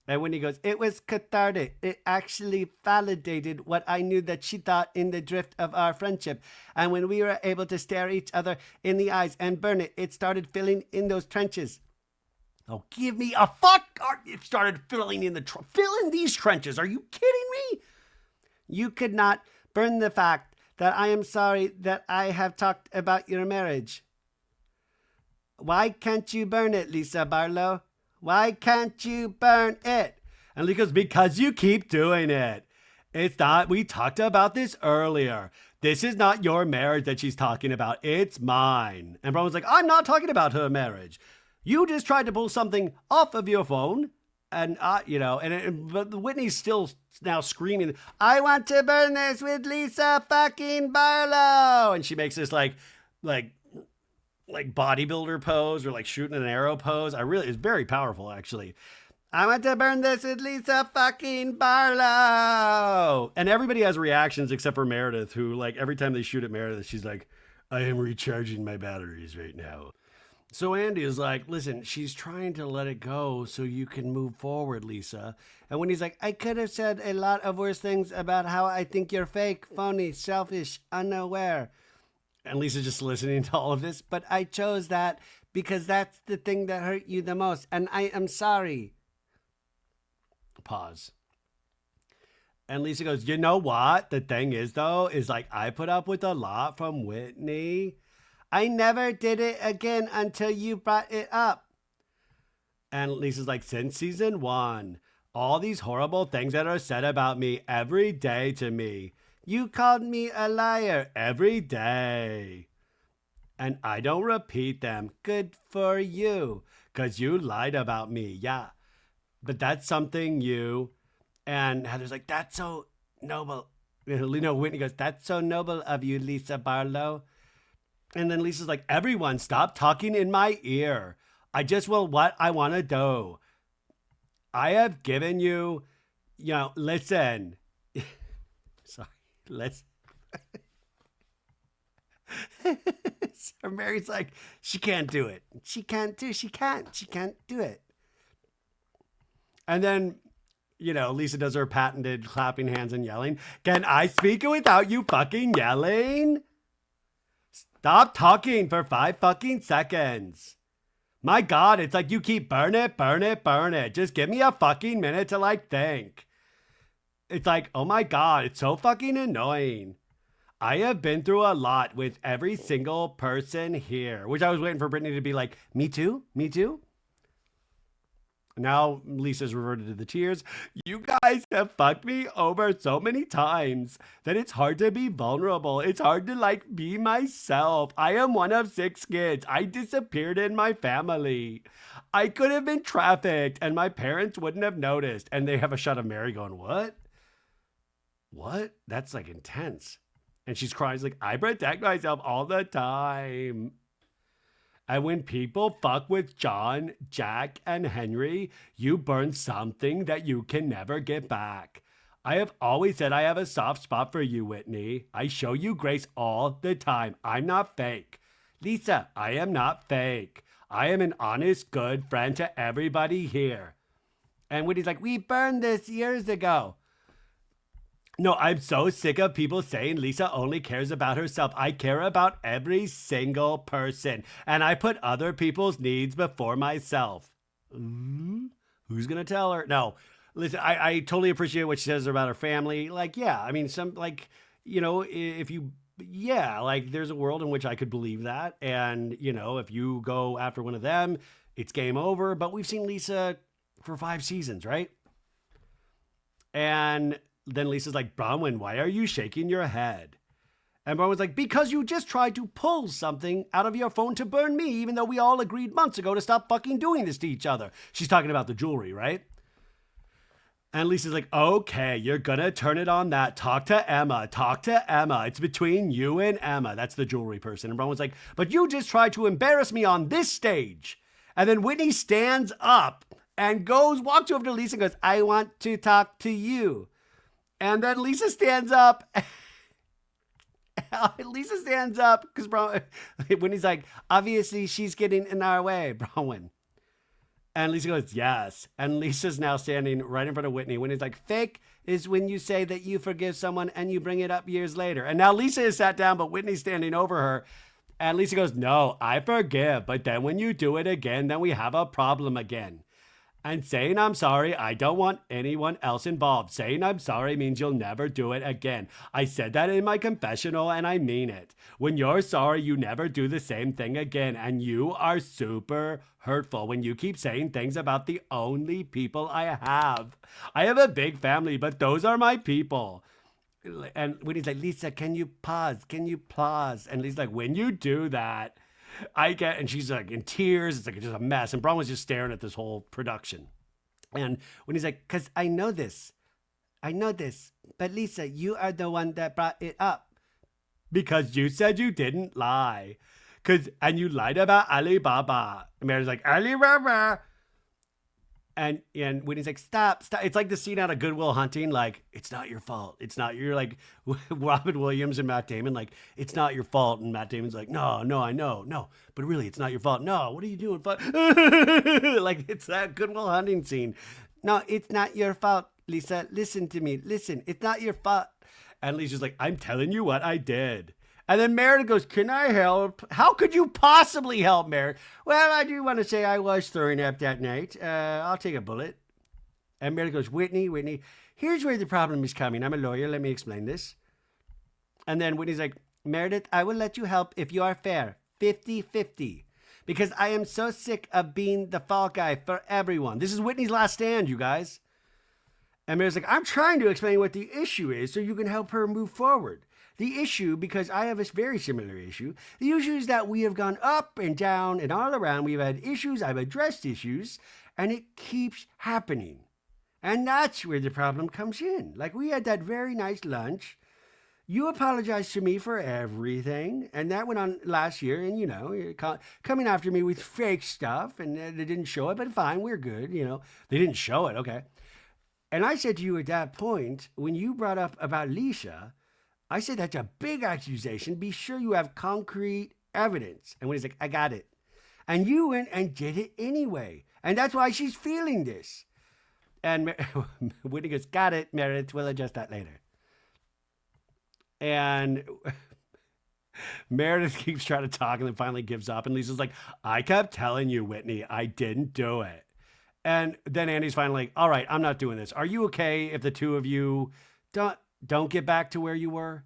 And when he goes, it was cathartic. It actually validated what I knew that she thought in the drift of our friendship. And when we were able to stare each other in the eyes and burn it, it started filling in those trenches. Oh, give me a fuck. It started filling in fill in these trenches. Are you kidding me? You could not burn the fact that I am sorry that I have talked about your marriage. Why can't you burn it, Lisa Barlow? Why can't you burn it? And Lee goes, because you keep doing it. It's not, we talked about this earlier. This is not your marriage that she's talking about. It's mine. And Brown's like, I'm not talking about her marriage. You just tried to pull something off of your phone. And, but Whitney's still now screaming, I want to burn this with Lisa fucking Barlow. And she makes this like bodybuilder pose or like shooting an arrow pose. It's very powerful, actually. I want to burn this with Lisa fucking Barlow. And everybody has reactions except for Meredith, who, like, every time they shoot at Meredith, she's like, I am recharging my batteries right now. So Andy is like, listen, she's trying to let it go so you can move forward, Lisa. And when he's like, I could have said a lot of worse things about how I think you're fake, phony, selfish, unaware. And Lisa's just listening to all of this. But I chose that because that's the thing that hurt you the most. And I am sorry. Pause. And Lisa goes, you know what? The thing is, though, is like I put up with a lot from Whitney. I never did it again until you brought it up. And Lisa's like, since season 1, all these horrible things that are said about me every day to me. You called me a liar every day. And I don't repeat them. Good for you. Because you lied about me. Yeah. But that's something you. And Heather's like, that's so noble. Whitney goes, that's so noble of you, Lisa Barlow. And then Lisa's like, everyone, stop talking in my ear. I just will what I want to do. I have given you, listen. Sorry, let's. So Mary's like, she can't do it. She can't do it. And then, Lisa does her patented clapping hands and yelling. Can I speak without you fucking yelling? Stop talking for 5 fucking seconds. My God, it's like you keep burn it. Just give me a fucking minute to think. It's like, oh my God, it's so fucking annoying. I have been through a lot with every single person here, which I was waiting for Brittany to be like, me too. Now Lisa's reverted to the tears. You guys have fucked me over so many times that it's hard to be vulnerable. It's hard to be myself. I am one of 6 kids. I disappeared in my family. I could have been trafficked and my parents wouldn't have noticed. And they have a shot of Mary going, what? What? That's intense. And she's crying. She's like, I protect myself all the time. And when people fuck with John, Jack, and Henry, you burn something that you can never get back. I have always said I have a soft spot for you, Whitney. I show you grace all the time. I'm not fake. Lisa, I am not fake. I am an honest, good friend to everybody here. And Whitney's like, we burned this years ago. No, I'm so sick of people saying Lisa only cares about herself. I care about every single person. And I put other people's needs before myself. Who's going to tell her? No, listen, I totally appreciate what she says about her family. Like, yeah, I mean, if you, yeah, like there's a world in which I could believe that. And, if you go after one of them, it's game over. But we've seen Lisa for 5 seasons, right? And then Lisa's like, Bronwyn, why are you shaking your head? And Bronwyn's like, because you just tried to pull something out of your phone to burn me, even though we all agreed months ago to stop fucking doing this to each other. She's talking about the jewelry, right? And Lisa's like, okay, you're gonna turn it on that. Talk to Emma. It's between you and Emma. That's the jewelry person. And Bronwyn's like, but you just tried to embarrass me on this stage. And then Whitney stands up and walks over to Lisa and goes, I want to talk to you. And then Lisa stands up. Because Whitney's like, obviously she's getting in our way, Bronwyn. And Lisa goes, yes. And Lisa's now standing right in front of Whitney. Whitney's like, fake is when you say that you forgive someone and you bring it up years later. And now Lisa is sat down, but Whitney's standing over her. And Lisa goes, no, I forgive. But then when you do it again, then we have a problem again. And saying I'm sorry, I don't want anyone else involved. Saying I'm sorry means you'll never do it again. I said that in my confessional and I mean it. When you're sorry, you never do the same thing again. And you are super hurtful when you keep saying things about the only people I have. I have a big family, but those are my people. And when he's like, Lisa, can you pause? And Lisa's like, when you do that, and she's like in tears. It's like just a mess. And Bronwyn's just staring at this whole production. And when he's like, because I know this, but Lisa, you are the one that brought it up. Because you said you didn't lie. And you lied about Alibaba. And Mary's like, Alibaba. And when he's like, stop. It's like the scene out of Good Will Hunting, like, it's not your fault. It's not your, like, Robin Williams and Matt Damon, like, it's not your fault. And Matt Damon's like, no, I know. No, but really, it's not your fault. No, what are you doing? Like, it's that Good Will Hunting scene. No, it's not your fault, Lisa. Listen to me. Listen, it's not your fault. And Lisa's like, I'm telling you what I did. And then Meredith goes, can I help? How could you possibly help, Meredith? Well, I do want to say I was throwing up that night. I'll take a bullet. And Meredith goes, Whitney, here's where the problem is coming. I'm a lawyer. Let me explain this. And then Whitney's like, Meredith, I will let you help if you are fair. 50-50. Because I am so sick of being the fall guy for everyone. This is Whitney's last stand, you guys. And Meredith's like, I'm trying to explain what the issue is so you can help her move forward. The issue, because I have a very similar issue, the issue is that we have gone up and down and all around. We've had issues, I've addressed issues, and it keeps happening. And that's where the problem comes in. Like, we had that very nice lunch. You apologized to me for everything, and that went on last year, and, you're coming after me with fake stuff, and they didn't show it, but fine, we're good, They didn't show it, okay. And I said to you at that point, when you brought up about Lisa, I said, that's a big accusation. Be sure you have concrete evidence. And when he's like, I got it. And you went and did it anyway. And that's why she's feeling this. And Whitney goes, got it, Meredith. We'll adjust that later. And Meredith keeps trying to talk and then finally gives up. And Lisa's like, I kept telling you, Whitney, I didn't do it. And then Andy's finally like, all right, I'm not doing this. Are you okay if the two of you don't get back to where you were?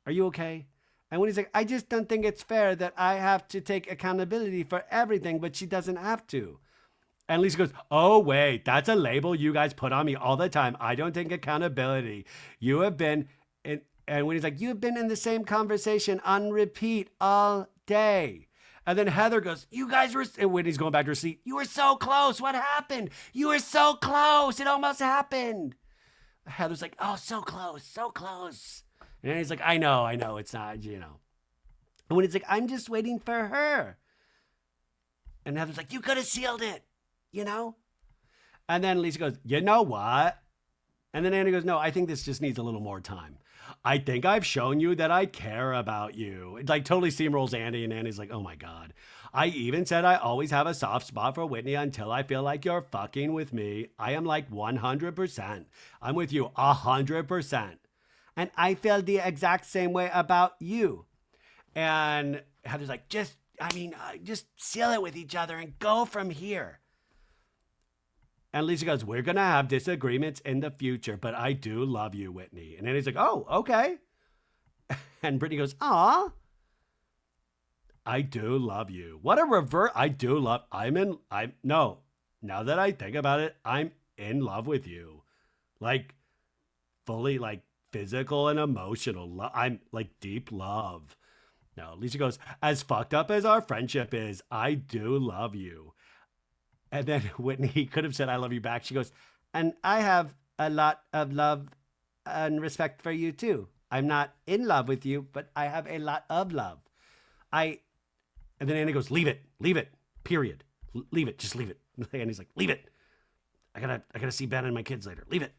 Are you okay? And when he's like, I just don't think it's fair that I have to take accountability for everything, but she doesn't have to. And Lisa goes, oh, wait, that's a label you guys put on me all the time. I don't take accountability. You have been, and when he's like, you have been in the same conversation on repeat all day. And then Heather goes, you guys were, and when he's going back to her seat, you were so close. What happened? You were so close. It almost happened. Heather's like, oh, so close. And he's like, I know, it's not, And when he's like, I'm just waiting for her. And Heather's like, you could have sealed it, And then Lisa goes, you know what? And then Andy goes, no, I think this just needs a little more time. I think I've shown you that I care about you. It like totally steamrolls Andy, and Andy's like, oh my God. I even said I always have a soft spot for Whitney until I feel like you're fucking with me. I am like 100%. I'm with you 100%. And I feel the exact same way about you. And Heather's like, just seal it with each other and go from here. And Lisa goes, we're going to have disagreements in the future, but I do love you, Whitney. And Andy's like, oh, okay. And Brittany goes, aw, I do love you. What a revert. No, now that I think about it, I'm in love with you. Like, fully, like, physical and emotional. I'm like deep love. No, Lisa goes, as fucked up as our friendship is, I do love you. And then Whitney could have said, I love you back. She goes, and I have a lot of love and respect for you too. I'm not in love with you, but I have a lot of love. And then Andy goes, leave it, period. Leave it, just leave it. And he's like, leave it. I gotta see Ben and my kids later. Leave it.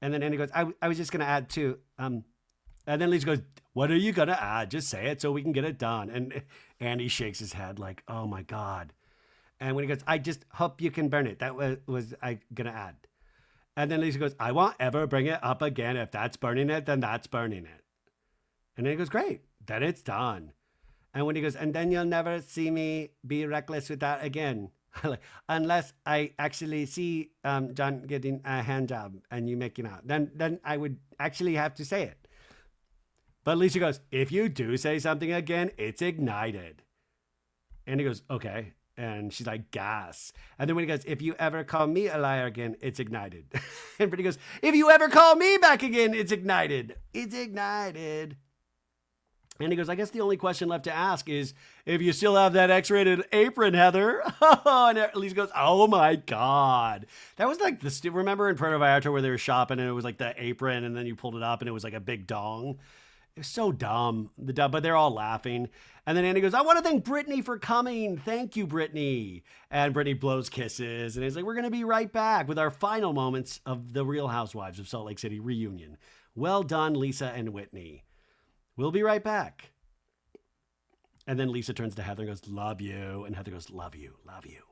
And then Andy goes, I was just gonna add too. And then Lisa goes, what are you gonna add? Just say it so we can get it done. And Andy shakes his head like, oh my God. And when he goes, I just hope you can burn it. That was I gonna add. And then Lisa goes, I won't ever bring it up again. If that's burning it, then that's burning it. And then he goes, great, then it's done. And when he goes, and then you'll never see me be reckless with that again. Unless I actually see John getting a hand job and you making out. Then I would actually have to say it. But Lisa goes, if you do say something again, it's ignited. And he goes, okay. And she's like, gas. And then when he goes, if you ever call me a liar again, it's ignited. And Brittany goes, if you ever call me back again, it's ignited. It's ignited. And he goes, I guess the only question left to ask is if you still have that X-rated apron, Heather. And Lisa goes, oh my God. That was like remember in Puerto Vallarta where they were shopping and it was like the apron and then you pulled it up and it was like a big dong. It was so dumb. But they're all laughing. And then Andy goes, I want to thank Brittany for coming. Thank you, Brittany. And Brittany blows kisses. And he's like, we're going to be right back with our final moments of the Real Housewives of Salt Lake City reunion. Well done, Lisa and Whitney. We'll be right back. And then Lisa turns to Heather and goes, love you. And Heather goes, love you, love you.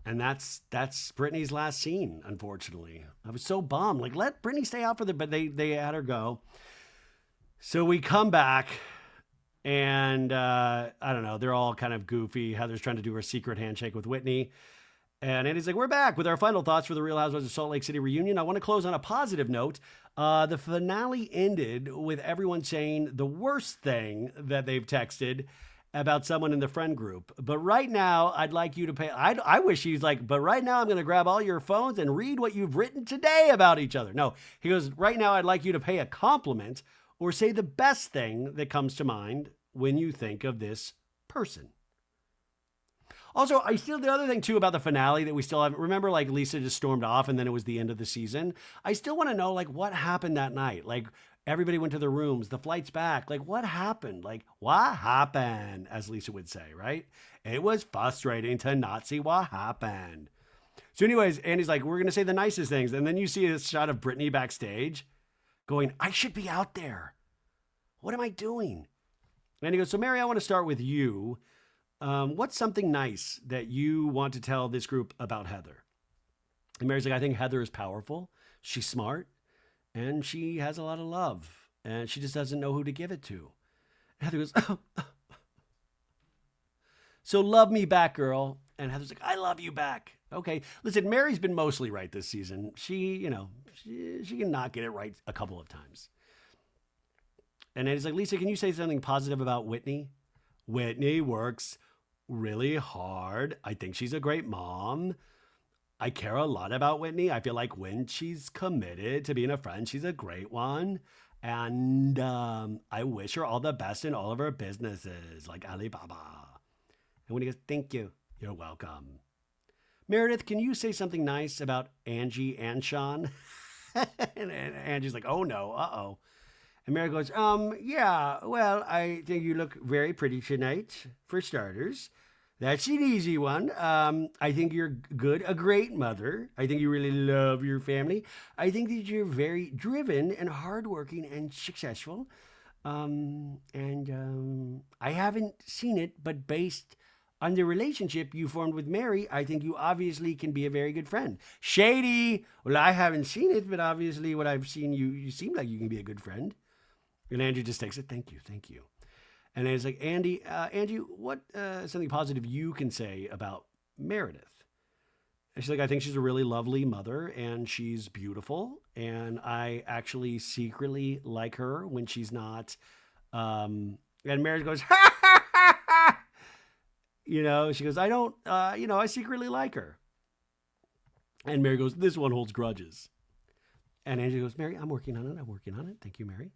And that's Brittany's last scene, unfortunately. I was so bummed. Like, let Brittany stay out for but they had her go. So we come back and I don't know, they're all kind of goofy. Heather's trying to do her secret handshake with Whitney. And Andy's like, we're back with our final thoughts for the Real Housewives of Salt Lake City reunion. I want to close on a positive note. The finale ended with everyone saying the worst thing that they've texted about someone in the friend group. But right now, I'd like you to pay. I wish he's like, but right now I'm going to grab all your phones and read what you've written today about each other. No, he goes, right now I'd like you to pay a compliment or say the best thing that comes to mind when you think of this person. Also, the other thing too about the finale that we still haven't, remember like Lisa just stormed off and then it was the end of the season. I still want to know like what happened that night. Like everybody went to their rooms, the flight's back. Like what happened? Like what happened, as Lisa would say, right? It was frustrating to not see what happened. So anyways, Andy's like, we're going to say the nicest things. And then you see a shot of Brittany backstage going, I should be out there. What am I doing? And he goes, so Mary, I want to start with you. What's something nice that you want to tell this group about Heather? And Mary's like, I think Heather is powerful. She's smart and she has a lot of love and she just doesn't know who to give it to. And Heather goes, oh. So love me back, girl. And Heather's like, I love you back. Okay. Listen, Mary's been mostly right this season. She can not get it right a couple of times. And Eddie's like, Lisa, can you say something positive about Whitney? Whitney works really hard. I think she's a great mom. I care a lot about Whitney. I feel like when she's committed to being a friend, she's a great one. And I wish her all the best in all of her businesses, like Alibaba. And when he goes, thank you, you're welcome. Meredith, can you say something nice about Angie and Sean? And Angie's like, oh no, uh-oh. And Mary goes, yeah, well, I think you look very pretty tonight, for starters. That's an easy one. I think you're good, a great mother. I think you really love your family. I think that you're very driven and hardworking and successful. I haven't seen it, but based on the relationship you formed with Mary, I think you obviously can be a very good friend. Shady. Well, I haven't seen it, but obviously, what I've seen, you seem like you can be a good friend. And Andrew just takes it. Thank you, thank you. And then it's like, Andy, what something positive you can say about Meredith? And she's like, I think she's a really lovely mother and she's beautiful. And I actually secretly like her when she's not. And Meredith goes, ha ha ha ha. She goes, I don't, I secretly like her. And Mary goes, this one holds grudges. And Angie goes, Mary, I'm working on it. I'm working on it. Thank you, Mary.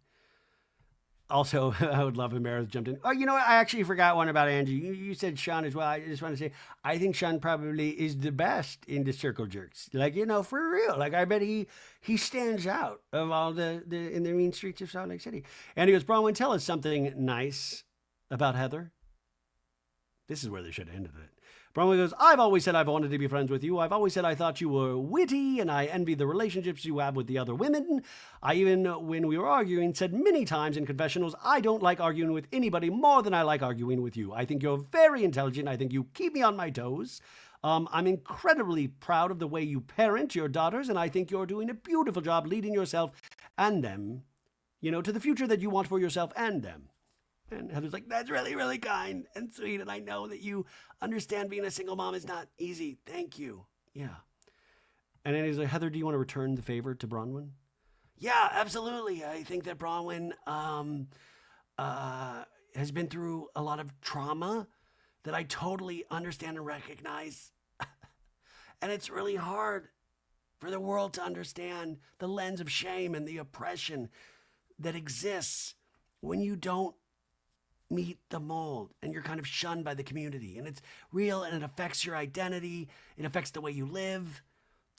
Also, I would love if Meredith jumped in. Oh, you know what? I actually forgot one about Angie. You said Sean as well. I just want to say, I think Sean probably is the best in the circle jerks. Like, for real. Like, I bet he stands out of all the in the mean streets of Salt Lake City. And he goes, Bronwyn, tell us something nice about Heather. This is where they should have ended it. Bronwyn goes, I've always said I've wanted to be friends with you. I've always said I thought you were witty, and I envy the relationships you have with the other women. I even, when we were arguing, said many times in confessionals, I don't like arguing with anybody more than I like arguing with you. I think you're very intelligent. I think you keep me on my toes. I'm incredibly proud of the way you parent your daughters, and I think you're doing a beautiful job leading yourself and them, to the future that you want for yourself and them. And Heather's like, that's really, really kind and sweet. And I know that you understand being a single mom is not easy. Thank you. Yeah. And then he's like, Heather, do you want to return the favor to Bronwyn? Yeah, absolutely. I think that Bronwyn has been through a lot of trauma that I totally understand and recognize. And it's really hard for the world to understand the lens of shame and the oppression that exists when you don't meet the mold and you're kind of shunned by the community, and it's real and it affects your identity. It affects the way you live.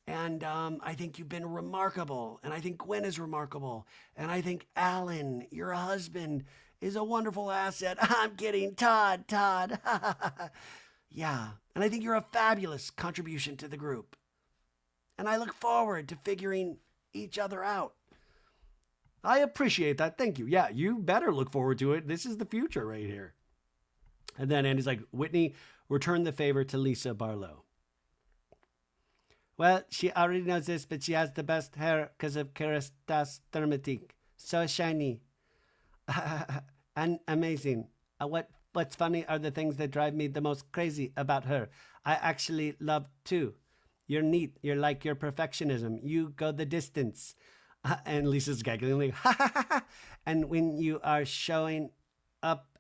And I think you've been remarkable, and I think Gwen is remarkable, and I think Alan, your husband, is a wonderful asset. I'm kidding. Todd. Yeah. And I think you're a fabulous contribution to the group, and I look forward to figuring each other out. I appreciate that. Thank you. Yeah, you better look forward to it. This is the future right here. And then Andy's like, Whitney, return the favor to Lisa Barlow. Well, she already knows this, but she has the best hair because of Keristas Thermatique. So shiny. And amazing. What's funny are the things that drive me the most crazy about her. I actually love too. You're neat. You're like your perfectionism. You go the distance. And Lisa's giggling like, ha ha ha ha. And when you are showing up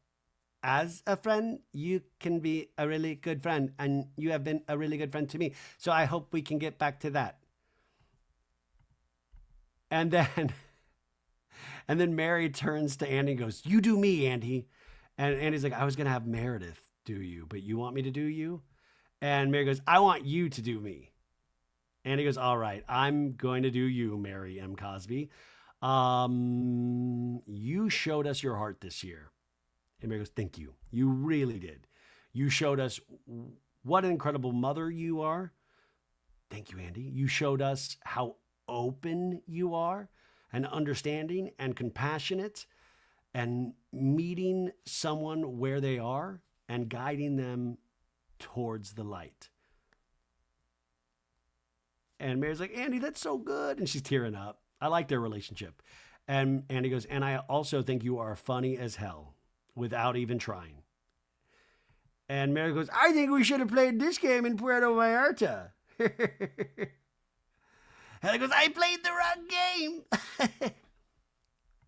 as a friend, you can be a really good friend. And you have been a really good friend to me. So I hope we can get back to that. And then Mary turns to Andy and goes, you do me, Andy. And Andy's like, I was going to have Meredith do you, but you want me to do you? And Mary goes, I want you to do me. And he goes, all right, I'm going to do you, Mary M. Cosby. You showed us your heart this year. And Mary goes, thank you. You really did. You showed us what an incredible mother you are. Thank you, Andy. You showed us how open you are and understanding and compassionate and meeting someone where they are and guiding them towards the light. And Mary's like, Andy, that's so good. And she's tearing up. I like their relationship. And Andy goes, and I also think you are funny as hell without even trying. And Mary goes, I think we should have played this game in Puerto Vallarta. Heather goes, I played the wrong game.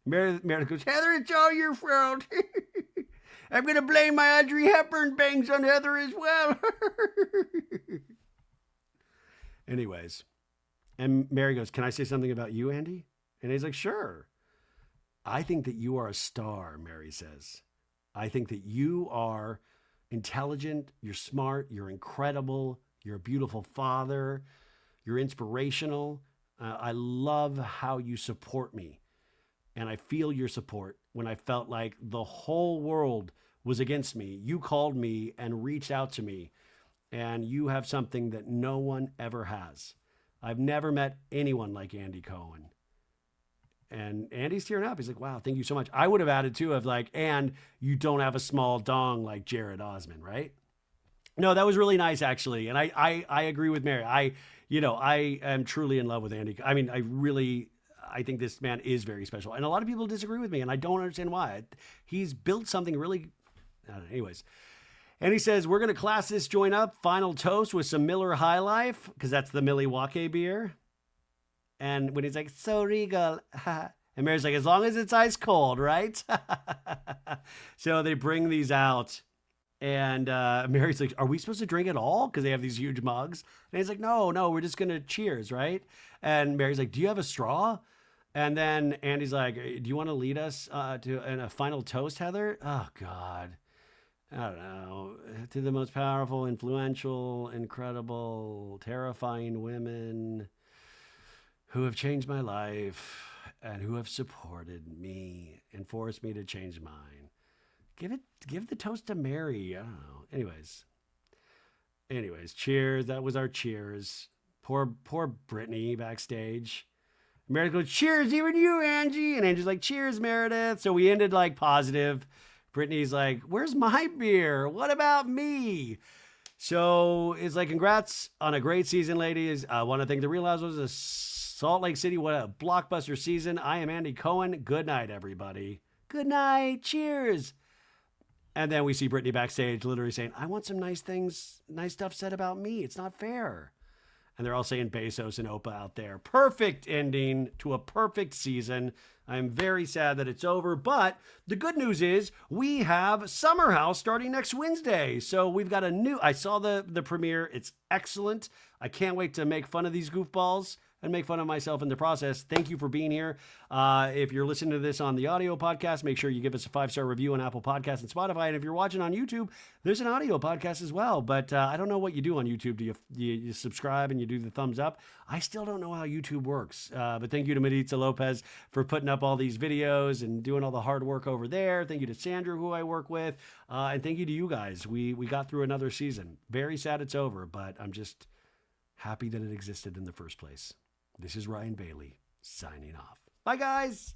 Meredith goes, Heather, it's all your fault. I'm going to blame my Audrey Hepburn bangs on Heather as well. Anyways, and Mary goes, can I say something about you, Andy? And he's like, sure. I think that you are a star, Mary says. I think that you are intelligent, you're smart, you're incredible, you're a beautiful father, you're inspirational. I love how you support me. And I feel your support when I felt like the whole world was against me. You called me and reached out to me, and you have something that no one ever has. I've never met anyone like Andy Cohen. And Andy's tearing up. He's like, wow, thank you so much. I would have added too of like, and you don't have a small dong like Jared Osmond, right? No, that was really nice actually. And I agree with Mary. I am truly in love with Andy. I mean, I think this man is very special. And a lot of people disagree with me, and I don't understand why. He's built something really, I don't know, anyways. And he says, we're going to class this joint up. Final toast with some Miller High Life, because that's the Milwaukee beer. And when he's like, so regal. And Mary's like, as long as it's ice cold, right? So they bring these out. And Mary's like, are we supposed to drink it all? Because they have these huge mugs. And he's like, no, we're just going to cheers, right? And Mary's like, do you have a straw? And then Andy's like, do you want to lead us to a final toast, Heather? Oh, God. I don't know. To the most powerful, influential, incredible, terrifying women who have changed my life and who have supported me and forced me to change mine. Give the toast to Mary. I don't know. Anyways, cheers. That was our cheers. Poor Brittany backstage. Meredith goes, cheers, even you, Angie. And Angie's like, cheers, Meredith. So we ended like positive. Brittany's like, where's my beer? What about me? So it's like, congrats on a great season, ladies. One of the things to realize was a Salt Lake City, what a blockbuster season. I am Andy Cohen. Good night, everybody. Good night. Cheers. And then we see Brittany backstage literally saying, I want some nice stuff said about me. It's not fair. And they're all saying Bezos and Oprah out there. Perfect ending to a perfect season. I'm very sad that it's over, but the good news is we have Summer House starting next Wednesday. So we've got I saw the premiere. It's excellent. I can't wait to make fun of these goofballs and make fun of myself in the process. Thank you for being here. If you're listening to this on the audio podcast, make sure you give us a 5-star review on Apple Podcasts and Spotify. And if you're watching on YouTube, there's an audio podcast as well. But I don't know what you do on YouTube. Do you subscribe and you do the thumbs up? I still don't know how YouTube works. But thank you to Maritza Lopez for putting up all these videos and doing all the hard work over there. Thank you to Sandra, who I work with. And thank you to you guys. We got through another season. Very sad it's over, but I'm just happy that it existed in the first place. This is Ryan Bailey signing off. Bye, guys.